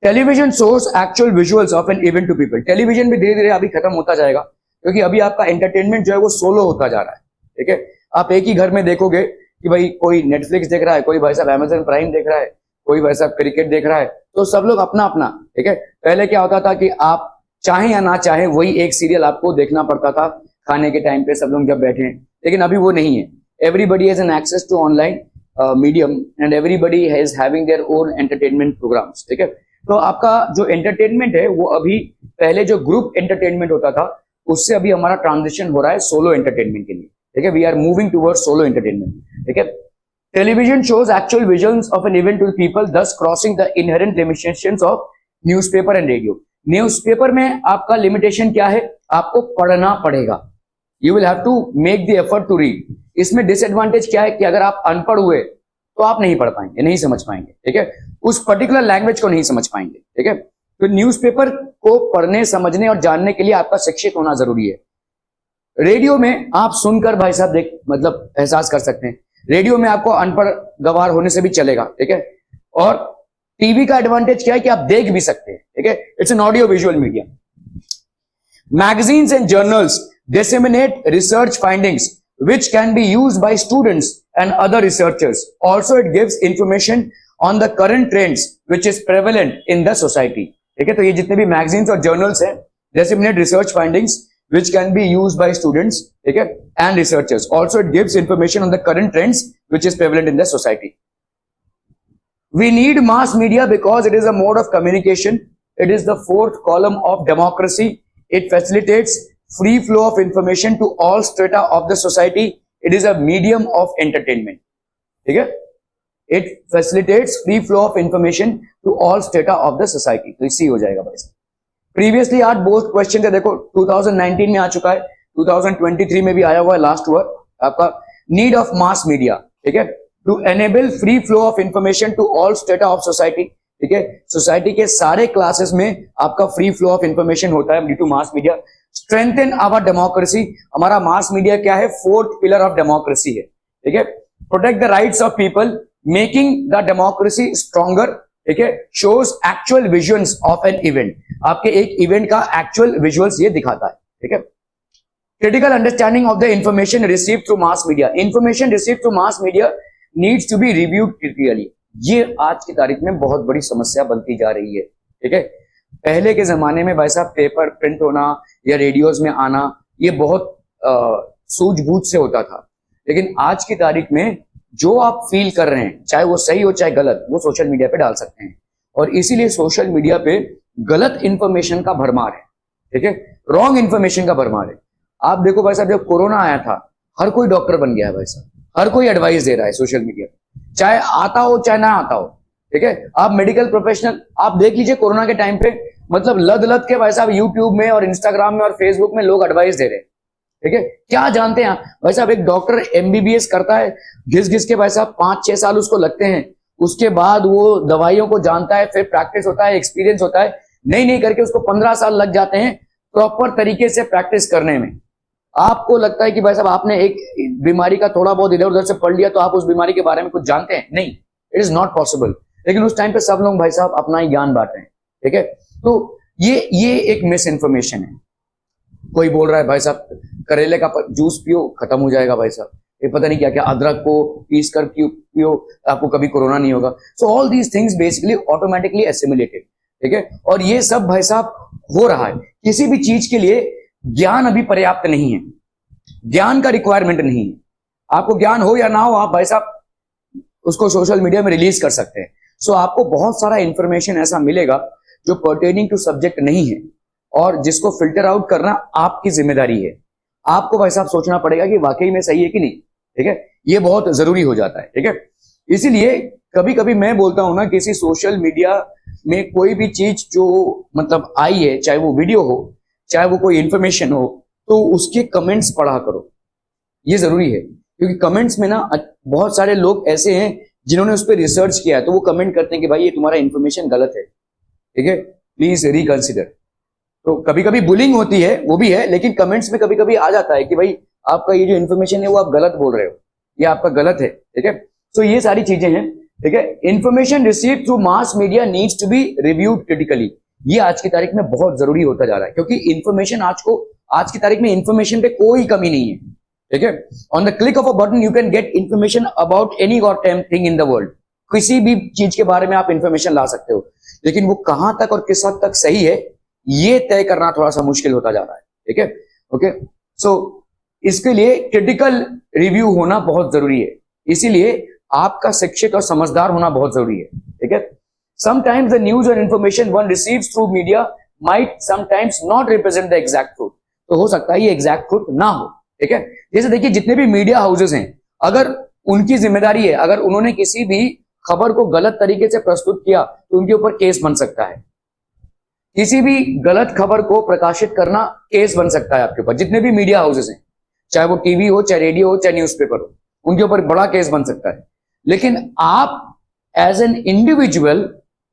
television shows actual visuals of an event to people. Television भी धीरे धीरे अभी खत्म होता जाएगा, क्योंकि अभी आपका एंटरटेनमेंट जो है वो सोलो होता जा रहा है। ठीक है, आप एक ही घर में देखोगे कि भाई कोई नेटफ्लिक्स देख रहा है, कोई भाई साहब अमेजन प्राइम देख रहा है, कोई भाई साहब क्रिकेट देख रहा है, तो सब लोग अपना अपना। ठीक है, पहले क्या होता था कि आप चाहे या ना चाहे वही एक सीरियल आपको देखना पड़ता था खाने के टाइम पे, सब लोग जब बैठे हैं, लेकिन अभी वो नहीं है। Everybody has an access to online medium and everybody has having their own entertainment programmes. ठीक है, तो आपका जो एंटरटेनमेंट है वो अभी पहले जो ग्रुप एंटरटेनमेंट होता था उससे अभी हमारा ट्रांजिशन हो रहा है सोलो एंटरटेनमेंट के लिए। ठीक है, we are moving towards solo entertainment. ठीक है, television shows actual visions of an event to people, thus crossing the inherent limitations of newspaper and radio. Newspaper में आपका लिमिटेशन क्या है? आपको पढ़ना पड़ेगा, you will have to make the effort to read. इसमें डिसएडवांटेज क्या है कि अगर आप अनपढ़ हुए तो आप नहीं पढ़ पाएंगे, नहीं समझ पाएंगे। ठीक है, उस पर्टिकुलर लैंग्वेज को नहीं समझ पाएंगे। ठीक है, तो न्यूज़पेपर को पढ़ने, समझने और जानने के लिए आपका शिक्षित होना जरूरी है। रेडियो में आप सुनकर भाई साहब मतलब एहसास कर सकते हैं, रेडियो में आपको अनपढ़ गवार होने से भी चलेगा। ठीक है, और टीवी का एडवांटेज क्या है कि आप देख भी सकते हैं। ठीक है, it's an audio visual media. Magazines and journals disseminate research findings which can be used by students and other researchers. Also, it gives information on the current trends which is prevalent in the society. ठीक है, तो ये जितने भी magazines और journals हैं, disseminate research findings which can be used by students, ठीक है, and researchers. Also, it gives information on the current trends which is prevalent in the society. We need mass media because it is a mode of communication. It is the fourth column of democracy. It facilitates free flow of information to all strata of the society. It is a medium of entertainment. ठीक है, it facilitates free flow of information to all strata of the society. तो इसी हो जाएगा भाई साहब। Previously आज बहुत क्वेश्चन थे, देखो 2019 में आ चुका है, 2023 में भी आया हुआ है लास्ट वर्ड आपका, नीड ऑफ मास मीडिया, ठीक है, to enable free flow of information to all strata of society, ठीक है, सोसाइटी के सारे क्लासेस में आपका फ्री फ्लो ऑफ इंफॉर्मेशन होता है due to mass media. Strengthen our democracy, हमारा मास मीडिया क्या है, फोर्थ पिलर ऑफ डेमोक्रेसी है, ठीक है, protect the rights of people, making the democracy stronger, ठीक है, shows actual visuals of an event, आपके एक इवेंट का एक्चुअल विजुअल्स ये दिखाता है, ठीक है। Critical understanding of the information received through mass media, information received through mass media needs to be reviewed critically. ये आज की तारीख में बहुत बड़ी समस्या बनती जा रही है, ठीक है। पहले के जमाने में भाई साहब पेपर प्रिंट होना या रेडियोज में आना ये बहुत सूझबूझ से होता था, लेकिन आज की तारीख में जो आप फील कर रहे हैं, चाहे वो सही हो चाहे गलत, वो सोशल मीडिया पे डाल सकते हैं। और इसीलिए सोशल मीडिया पे गलत इंफॉर्मेशन का भरमार है, ठीक है, रॉन्ग इंफॉर्मेशन का भरमार है। आप देखो भाई साहब, जब कोरोना आया था हर कोई डॉक्टर बन गया है भाई साहब, हर कोई एडवाइस दे रहा है सोशल मीडिया पे, चाहे आता हो चाहे ना आता हो, ठीक है। आप मेडिकल प्रोफेशनल आप देख लीजिए, कोरोना के टाइम पे मतलब लद लद के भाई साहब यूट्यूब में और इंस्टाग्राम में और फेसबुक में लोग एडवाइस दे रहे हैं, ठीक है। क्या जानते हैं भाई साहब, एक डॉक्टर एमबीबीएस करता है, घिस घिस के भाई साहब 5-6 साल उसको लगते हैं, उसके बाद वो दवाइयों को जानता है, फिर प्रैक्टिस होता है, एक्सपीरियंस होता है, नहीं करके उसको 15 साल लग जाते हैं प्रॉपर तरीके से प्रैक्टिस करने में। आपको लगता है कि भाई साहब आपने एक बीमारी का थोड़ा बहुत इधर उधर से पढ़ लिया तो आप उस बीमारी के बारे में कुछ जानते हैं, नहीं, इट इज नॉट पॉसिबल। लेकिन उस टाइम पे सब लोग भाई साहब अपना ही ज्ञान बांट रहे हैं, ठीक है। तो ये एक मिस इन्फॉर्मेशन है। कोई बोल रहा है भाई साहब करेले का जूस पियो खत्म हो जाएगा भाई साहब, ये पता नहीं क्या क्या, अदरक को पीस कर पियो आपको कभी कोरोना नहीं होगा। So all these things basically automatically assimilated, ठीक है। और ये सब भाई साहब हो रहा है, किसी भी चीज के लिए ज्ञान अभी पर्याप्त नहीं है, ज्ञान का रिक्वायरमेंट नहीं है। आपको ज्ञान हो या ना हो, आप भाई साहब उसको सोशल मीडिया में रिलीज कर सकते हैं। सो आपको बहुत सारा इंफॉर्मेशन ऐसा मिलेगा जो पर्टेनिंग टू सब्जेक्ट नहीं है, और जिसको फिल्टर आउट करना आपकी जिम्मेदारी है। आपको भाई साहब सोचना पड़ेगा कि वाकई में सही है कि नहीं, ठीक है, ये बहुत जरूरी हो जाता है, ठीक है। इसीलिए कभी कभी मैं बोलता हूं ना, किसी सोशल मीडिया में कोई भी चीज जो मतलब आई है, चाहे वो वीडियो हो चाहे वो कोई इंफॉर्मेशन हो, तो उसके कमेंट्स पढ़ा करो, ये जरूरी है। क्योंकि कमेंट्स में ना बहुत सारे लोग ऐसे हैं जिन्होंने उस पर रिसर्च किया है, तो वो कमेंट करते हैं कि भाई ये तुम्हारा इंफॉर्मेशन गलत है, ठीक है, प्लीज रिकंसिडर। तो कभी कभी बुलिंग होती है, वो भी है, लेकिन कमेंट्स में कभी कभी आ जाता है कि भाई आपका ये जो इन्फॉर्मेशन है वो आप गलत बोल रहे हो, ये आपका गलत है, ठीक है। तो ये सारी चीजें हैं, ठीक है। Information receive through mass media needs to be reviewed critically, ये आज की तारीख में बहुत जरूरी होता जा रहा है, क्योंकि इंफॉर्मेशन आज की तारीख में इंफॉर्मेशन पे कोई कमी नहीं है, ठीक है। On the click of a button you can get information about any goddamn thing in the world, किसी भी चीज के बारे में आप इंफॉर्मेशन ला सकते हो, लेकिन वो कहां तक और किस हद तक सही है ये तय करना थोड़ा सा मुश्किल होता जा रहा है, ठीक है, ओके। सो इसके लिए क्रिटिकल रिव्यू होना बहुत जरूरी है, इसीलिए आपका शिक्षित और समझदार होना बहुत जरूरी है, ठीक है। Sometimes the news or information one receives through media might sometimes not represent the exact truth, तो हो सकता है ये एग्जैक्ट ट्रूथ ना हो, ठीक है। जैसे देखिए जितने भी मीडिया हाउसेस हैं, अगर उनकी जिम्मेदारी है, अगर उन्होंने किसी भी खबर को गलत तरीके से प्रस्तुत किया तो उनके ऊपर केस बन सकता है। किसी भी गलत खबर को प्रकाशित करना केस बन सकता है आपके ऊपर, जितने भी मीडिया हाउसेस हैं, चाहे वो टीवी हो चाहे रेडियो हो चाहे न्यूज़पेपर हो, उनके ऊपर बड़ा केस बन सकता है। लेकिन आप एज एन इंडिविजुअल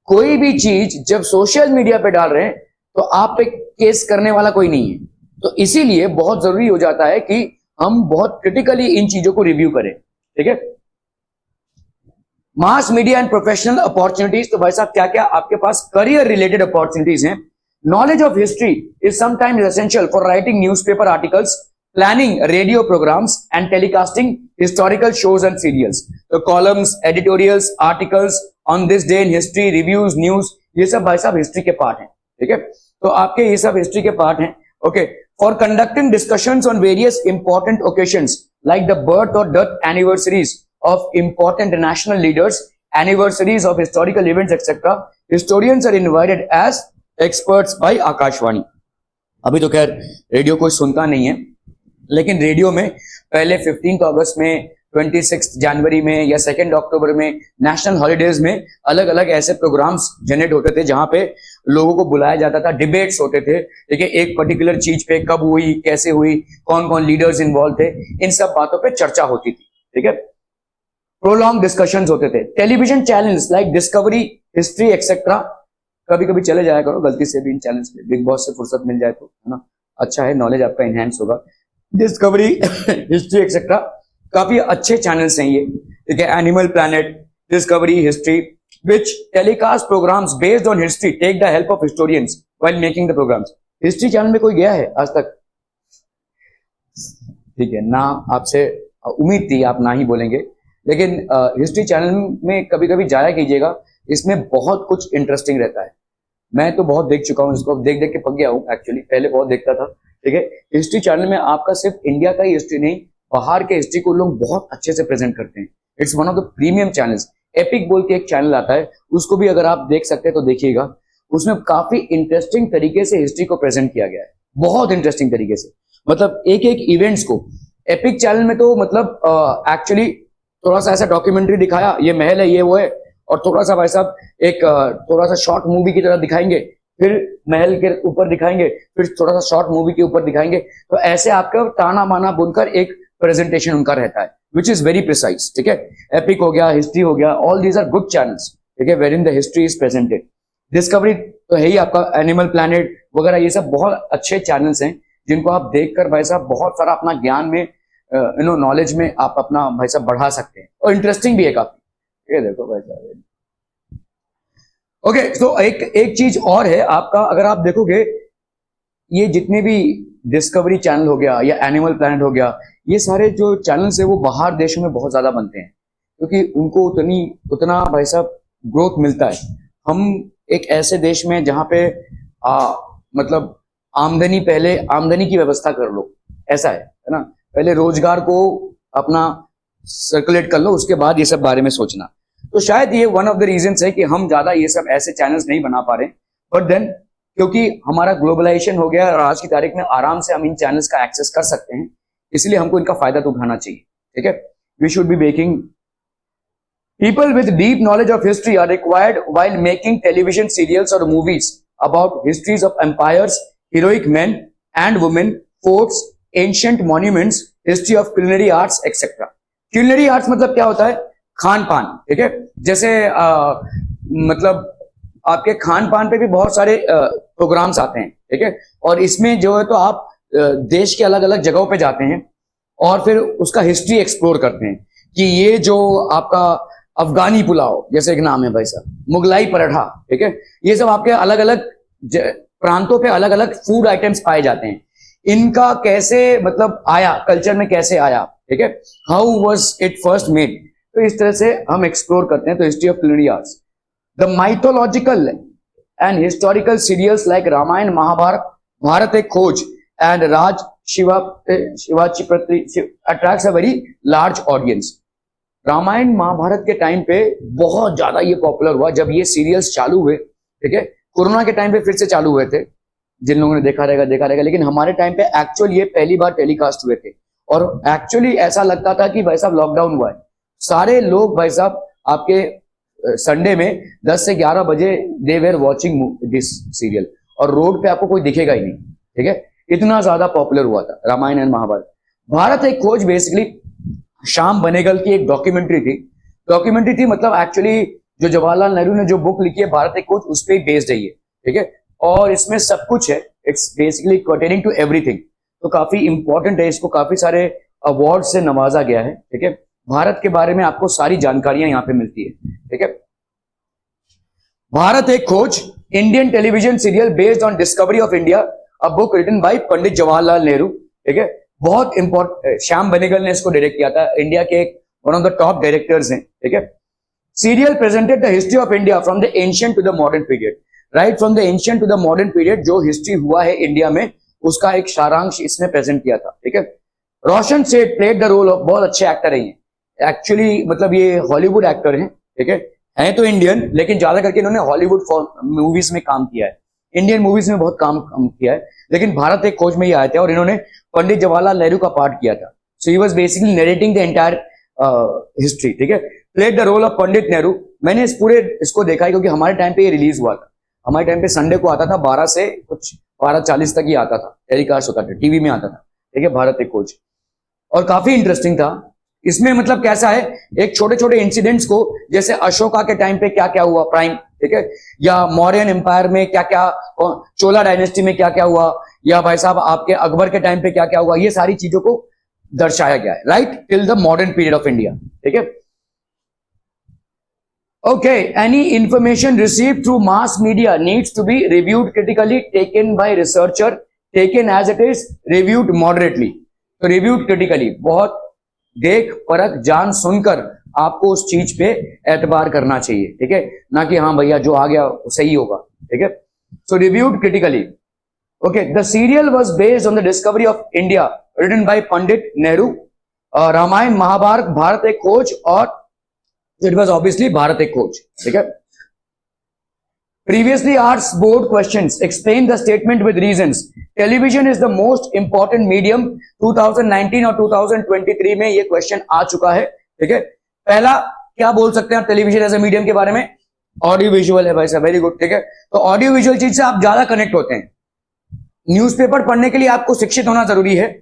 कोई भी चीज जब सोशल मीडिया पे डाल रहे हैं तो आप पे केस करने वाला कोई नहीं है। तो इसीलिए बहुत जरूरी हो जाता है कि हम बहुत क्रिटिकली इन चीजों को रिव्यू करें, ठीक है। Mass media and professional opportunities, तो भाई साहब क्या क्या आपके पास करियर रिलेटेड अपॉर्चुनिटीज हैं। Knowledge of history is sometimes essential for writing newspaper articles, planning radio programs and telecasting historical shows and serials. तो columns, editorials, articles on this day in history, reviews, news, ये सब भाई साहब history के part हैं, ठीक है। तो आपके ये सब हिस्ट्री के पार्ट हैं, okay. For conducting discussions on various important occasions like the birth और death anniversaries of important national leaders, anniversaries of historical events, etc. Historians are invited as experts by Akashvani. अभी तो खैर रेडियो कोई सुनता नहीं है, लेकिन रेडियो में पहले 15 अगस्त में 26 जनवरी में या 2 अक्टूबर में नेशनल हॉलीडेज में अलग अलग ऐसे प्रोग्राम्स जनरेट होते थे जहां पे लोगों को बुलाया जाता था, डिबेट्स होते थे, ठीक है, एक पर्टिकुलर चीज पे कब हुई, कैसे हुई, कौन कौन लीडर्स इन्वॉल्व थे, इन सब बातों पे चर्चा होती थी, ठीक है। प्रोलॉन्ग डिस्कशंस होते थे। Television channels like discovery, history etcetera, कभी कभी चले जाया करो गलती से भी इन चैनल्स पे, बिग बॉस से फुर्सत मिल जाए तो, है ना, अच्छा है, नॉलेज आपका एनहेंस होगा। डिस्कवरी, हिस्ट्री एक्सेट्रा काफी अच्छे चैनल्स हैं ये, ठीक है। Animal planet, discovery, history which telecast programs based on history take the help of historians while making the programs। History channel में कोई गया है आज तक? ठीक है ना, आपसे उम्मीद थी आप ना ही बोलेंगे, लेकिन हिस्ट्री चैनल में कभी कभी जाया कीजिएगा, इसमें बहुत कुछ इंटरेस्टिंग रहता है। मैं तो बहुत देख चुका हूँ इसको, देख देख के पक गया हूँ एक्चुअली, पहले बहुत देखता था, ठीक है। हिस्ट्री चैनल में आपका सिर्फ इंडिया का ही हिस्ट्री नहीं, बाहर के हिस्ट्री को लोग बहुत अच्छे से प्रेजेंट करते हैं। It's one of the premium channels. Epic बोल के एक चैनल आता है, उसको भी अगर आप देख सकते हैं तो देखिएगा, उसमें काफी इंटरेस्टिंग तरीके से हिस्ट्री को प्रेजेंट किया गया है, बहुत इंटरेस्टिंग तरीके से, मतलब एक एक इवेंट्स को। एपिक चैनल में तो मतलब एक्चुअली थोड़ा सा ऐसा डॉक्यूमेंट्री दिखाया, ये महल है, ये वो है, और थोड़ा सा भाई साहब एक थोड़ा सा शॉर्ट मूवी की तरह दिखाएंगे, फिर महल के ऊपर दिखाएंगे, फिर थोड़ा सा शॉर्ट मूवी के ऊपर दिखाएंगे, तो ऐसे आपका ताना माना बुनकर एक प्रेजेंटेशन उनका रहता है, विच इज वेरी प्रिसाइज, ठीक है। एपिक हो गया, हिस्ट्री हो गया, all these are good channels, ठीक है, where in the history is presented. Discovery तो है ही आपका, एनिमल प्लैनेट वगैरह, ये सब बहुत अच्छे चैनल्स हैं जिनको आप देखकर भाई साहब बहुत सारा अपना ज्ञान में, नॉलेज में आप अपना भाई साहब बढ़ा सकते हैं, और इंटरेस्टिंग भी है काफी। ये देखो भाई साहब, ओके। तो एक चीज और है आपका, अगर आप देखोगे ये जितने भी डिस्कवरी चैनल हो गया या एनिमल प्लैनेट हो गया, ये सारे जो चैनल्स है वो बाहर देशों में बहुत ज्यादा बनते हैं, क्योंकि उनको उतना भाई साहब ग्रोथ मिलता है। हम एक ऐसे देश में जहां पे मतलब पहले आमदनी की व्यवस्था कर लो, ऐसा है ना, पहले रोजगार को अपना सर्कुलेट कर लो, उसके बाद ये सब बारे में सोचना। तो शायद ये वन ऑफ द रीजंस है कि हम ज्यादा ये सब ऐसे चैनल्स नहीं बना पा रहे, बट देन क्योंकि हमारा ग्लोबलाइजेशन हो गया और आज की तारीख में आराम से हम इन चैनल्स का एक्सेस कर सकते हैं, इसलिए हमको इनका फायदा तो उठाना चाहिए, ठीक है। We should be making people with deep knowledge of history are required while making television serials or movies about histories of empires, heroic men and women, forts, ancient monuments, history of culinary arts etc। culinary arts मतलब क्या होता है? खान पान, ठीक है। जैसे मतलब आपके खान पान पे भी बहुत सारे प्रोग्राम्स आते हैं, ठीक है, और इसमें जो है तो आप देश के अलग अलग जगहों पे जाते हैं और फिर उसका हिस्ट्री एक्सप्लोर करते हैं कि ये जो आपका अफगानी पुलाव जैसे एक नाम है भाई साहब, मुगलाई पराठा, ठीक है, ये सब आपके अलग अलग प्रांतों पे अलग अलग फूड आइटम्स पाए जाते हैं, इनका कैसे मतलब आया, कल्चर में कैसे आया, ठीक है, how was it first made, तो इस तरह से हम एक्सप्लोर करते हैं। तो history of culinary arts, the mythological and historical serials like Ramayan, Mahabharat, Bharat Ek Khoj and Raj Shivaji attracts a very large audience. Ramayan Mahabharat के टाइम पे बहुत ज्यादा ये पॉपुलर हुआ जब ये सीरियल्स चालू हुए, ठीक है। कोरोना के टाइम पे फिर से चालू हुए थे, जिन लोगों ने देखा रहेगा, लेकिन हमारे टाइम पे एक्चुअल ये पहली बार टेलीकास्ट हुए थे, और एक्चुअली ऐसा लगता था कि भाई साहब लॉकडाउन हुआ है, सारे लोग भाई साहब आपके संडे में 10 से 11 बजे they were watching this serial, और रोड पे आपको कोई दिखेगा ही नहीं, ठीक है, इतना ज्यादा पॉपुलर हुआ था रामायण एंड महाभारत। भारत एक खोज बेसिकली श्याम बनेगल की एक डॉक्यूमेंट्री थी, मतलब एक्चुअली जो जवाहरलाल नेहरू ने जो बुक लिखी है भारत एक खोज, उस पर ही बेस्ड है ये, ठीक है, और इसमें सब कुछ है, it's basically pertaining to everything, तो काफी इंपॉर्टेंट है, इसको काफी सारे अवार्ड से नवाजा गया है, ठीक है। भारत के बारे में आपको सारी जानकारियां यहाँ पे मिलती है, ठीक है। Bharat Ek Khoj, Indian television serial based on discovery of India, a book written by Pandit Jawaharlal Nehru, ठीक है, बहुत इंपॉर्टेंट, श्याम बनेगल ने इसको डायरेक्ट किया था, इंडिया के one of the top directors हैं, ठीक है। Serial presented the history of India from the ancient to the modern period, right from the ancient to the modern period, जो हिस्ट्री हुआ है इंडिया में उसका एक सारांश इसने प्रेजेंट किया था, ठीक है। रोशन सेठ प्लेड द रोल ऑफ, बहुत अच्छे एक्टर हैं ये एक्चुअली, मतलब ये हॉलीवुड एक्टर हैं, ठीक है तो इंडियन, लेकिन ज्यादा करके इन्होंने हॉलीवुड मूवीज में काम किया है, इंडियन मूवीज में बहुत काम किया है, लेकिन भारत एक खोज में ये आए थे और इन्होंने पंडित जवाहरलाल नेहरू का पार्ट किया था। So he was basically narrating the entire history, ठीक है, played the role of Pandit Nehru. मैंने इस पूरे इसको देखा है क्योंकि हमारे टाइम पे ये रिलीज हुआ था। हमारे टाइम पे संडे को आता था, 12 से कुछ 12:40 तक ही आता था, टेलीकास्ट होता था, टीवी में आता था, ठीक है, भारत एक खोज। और काफी इंटरेस्टिंग था। इसमें मतलब कैसा है, एक छोटे छोटे इंसिडेंट्स को, जैसे अशोका के टाइम पे क्या क्या हुआ प्राइम, ठीक है, या मौर्यन एम्पायर में क्या क्या, चोला डायनेस्टी में क्या क्या हुआ, या भाई साहब आपके अकबर के टाइम पे क्या क्या हुआ, ये सारी चीजों को दर्शाया गया है, right, till the modern period of India, ठीक है। Okay, any information received through mass media needs to be reviewed critically, taken by researcher, taken as it is, reviewed moderately. तो रिव्यूड क्रिटिकली, बहुत देख परख जान सुनकर आपको उस चीज पे एतबार करना चाहिए, ठीक है, ना कि हाँ भैया जो आ गया सही होगा, ठीक है। So reviewed critically. Okay, the serial was based on the discovery of India written by Pandit Nehru. Ramayan Mahabharat Bharat Ek Khoj, और it was obviously Bharat Ek खोज, ठीक है। Previously asked board questions, explain the statement with reasons. Television is the most important medium। 2019 और 2023 में ये question आ चुका है, ठीक है। पहला क्या बोल सकते हैं आप टेलीविजन एज ए मीडियम के बारे में? ऑडियो विजुअल है भाई साहब, वेरी गुड, ठीक है। तो ऑडियो विजुअल चीज से आप ज्यादा कनेक्ट होते हैं। न्यूज़पेपर पढ़ने के लिए आपको शिक्षित होना जरूरी है,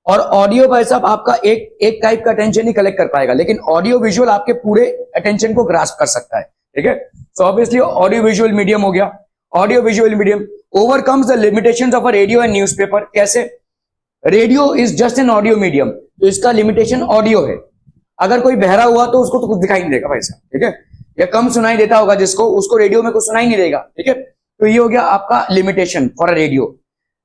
और ऑडियो भाई साहब आपका एक टाइप का अटेंशन ही कलेक्ट कर पाएगा, लेकिन ऑडियो विजुअल आपके पूरे अटेंशन को ग्रास्प कर सकता है, ठीक है। So obviously audio visual medium हो गया। Audio visual medium overcomes the limitations of a radio and newspaper. कैसे? Radio is just an audio medium, तो इसका लिमिटेशन ऑडियो है। अगर कोई बहरा हुआ तो उसको तो कुछ दिखाई नहीं देगा भाई साहब, ठीक है, या कम सुनाई देता होगा जिसको, उसको रेडियो में कुछ सुनाई नहीं देगा, ठीक है। तो ये हो गया आपका limitation for a radio.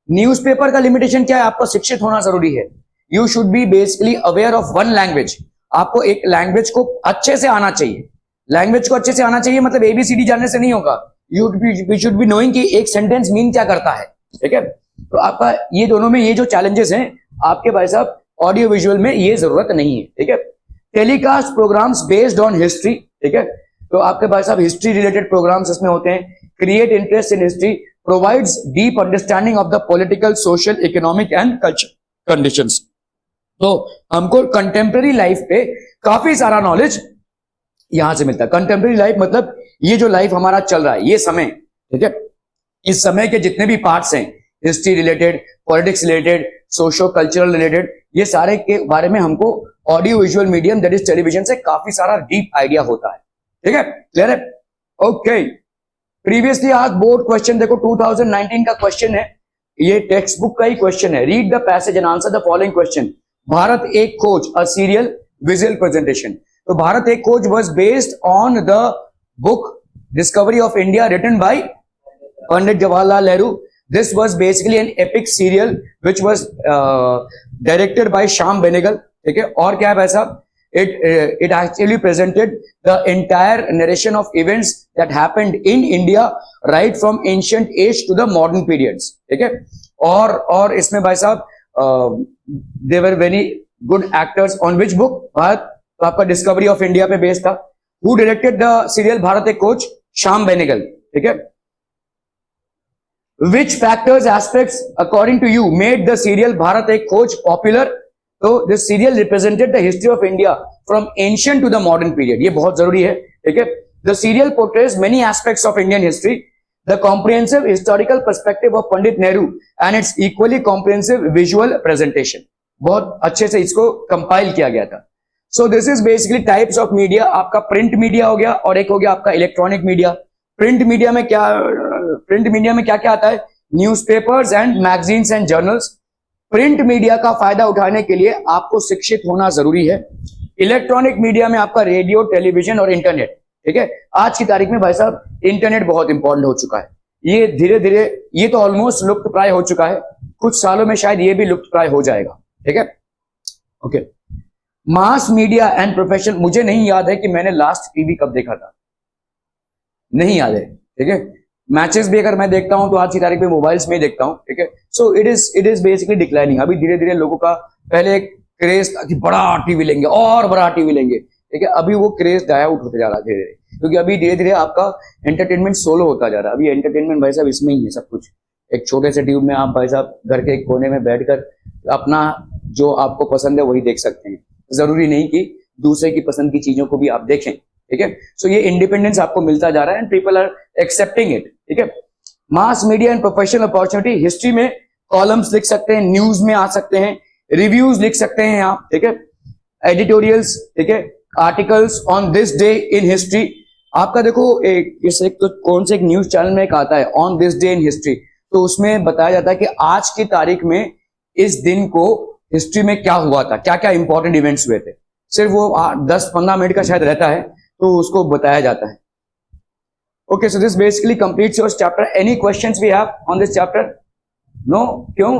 Newspaper का लिमिटेशन क्या है? आपको शिक्षित होना जरूरी है। You should be basically aware of one language. आपको एक लैंग्वेज को अच्छे से आना चाहिए। लैंग्वेज को अच्छे से आना चाहिए मतलब एबीसीडी जानने से नहीं होगा। यू शुड बी नोइंग कि एक सेंटेंस मीन क्या करता है, ठीक है। तो आपका ये दोनों में ये जो चैलेंजेस हैं आपके भाई साहब ऑडियो विजुअल में ये जरूरत नहीं है, ठीक है। Telecast programmes based on history, ठीक है। तो आपके भाई साहब हिस्ट्री रिलेटेड प्रोग्राम्स इसमें होते हैं। Create interest in history, provides deep understanding of the political, social, economic and culture conditions. तो हमको कंटेम्प्रेरी लाइफ पे काफी सारा नॉलेज यहां से मिलता है। कंटेम्प्रेरी लाइफ मतलब ये जो लाइफ हमारा चल रहा है, ये समय, ठीक है, इस समय के जितने भी पार्ट्स हैं, history related, politics related, socio cultural related, ये सारे के बारे में हमको audio visual medium that is television से काफी सारा डीप आइडिया होता है, ठीक है, क्लियर है। ओके, प्रीवियसली आज बोर्ड क्वेश्चन देखो 2019 का क्वेश्चन है, ये टेक्स्ट बुक का ही क्वेश्चन है। Read the passage and answer the following question. Bharat Ek खोज, अ सीरियल विजुअल प्रेजेंटेशन। तो भारत एक खोज was based on the book Discovery of India written by Pandit Jawaharlal Nehru. This was basically an epic serial which was directed by Shyam Benegal, ठीक है। और क्या है भाई साहब, it actually presented the entire narration of events that happened in India right from ancient age to the modern periods, ठीक है। और इसमें भाई साहब they were very good actors on which book? Bharat, तो आपका डिस्कवरी ऑफ इंडिया पे based था। Who directed the serial Bharat Ek Khoj? Shyam Benegal, ठीक है। Which factors aspects according to you made the serial Bharat Ek Khoj popular? तो this serial represented the history of India from ancient to the modern period. ये बहुत जरूरी है, ठीक है। The serial portrays many aspects of Indian history, the comprehensive historical perspective of Pandit Nehru and it's equally comprehensive visual presentation. बहुत अच्छे से इसको कंपाइल किया गया था। So this is basically types of media. आपका प्रिंट मीडिया हो गया और एक हो गया आपका इलेक्ट्रॉनिक मीडिया। प्रिंट मीडिया में क्या क्या आता है? Newspapers and magazines and journals. Print media का फायदा उठाने के लिए आपको शिक्षित होना जरूरी है। इलेक्ट्रॉनिक मीडिया में आपका रेडियो, टेलीविजन और इंटरनेट, ठीक है। आज की तारीख में भाई साहब इंटरनेट बहुत इंपॉर्टेंट हो चुका है। ये धीरे धीरे, ये तो ऑलमोस्ट लुप्त प्राय हो चुका है, कुछ सालों में शायद ये भी लुप्त प्राय हो जाएगा, ठीक है। Okay, mass media and profession. मुझे नहीं याद है कि मैंने लास्ट टीवी कब देखा था, नहीं याद है, ठीक है। मैचेस भी अगर मैं देखता हूं तो आज की तारीख में मोबाइल्स में ही देखता हूं, ठीक है। So it is basically declining. अभी धीरे धीरे लोगों का, पहले एक क्रेज था कि बड़ा टीवी लेंगे और बड़ा टीवी लेंगे, ठीक है। अभी वो क्रेज डाई आउट होते जा रहा है धीरे धीरे, क्योंकि अभी धीरे धीरे आपका एंटरटेनमेंट सोलो होता जा रहा है। अभी एंटरटेनमेंट भाई साहब इसमें ही है सब कुछ। एक छोटे से ट्यूब में आप भाई साहब घर के एक कोने में बैठकर अपना जो आपको पसंद है वही देख सकते हैं। जरूरी नहीं कि दूसरे की पसंद की चीजों को भी आप देखें, ठीक है। सो ये इंडिपेंडेंस आपको मिलता जा रहा है and people are accepting it, ठीक है। Mass media and professional opportunity, history में कॉलम्स लिख सकते हैं, न्यूज में आ सकते हैं, रिव्यूज लिख सकते हैं आप, ठीक है, एडिटोरियल्स, ठीक है, articles on this day in history. आपका देखो एक तो कौन से एक न्यूज चैनल में एक आता है on this day in history, तो उसमें बताया जाता है कि आज की तारीख में इस दिन को हिस्ट्री में क्या हुआ था, क्या क्या इंपॉर्टेंट इवेंट्स हुए थे। सिर्फ वो 10-15 मिनट का शायद रहता है, तो उसको बताया जाता है। Okay, so this basically completes your chapter. Any questions we have on this chapter? No? क्यों?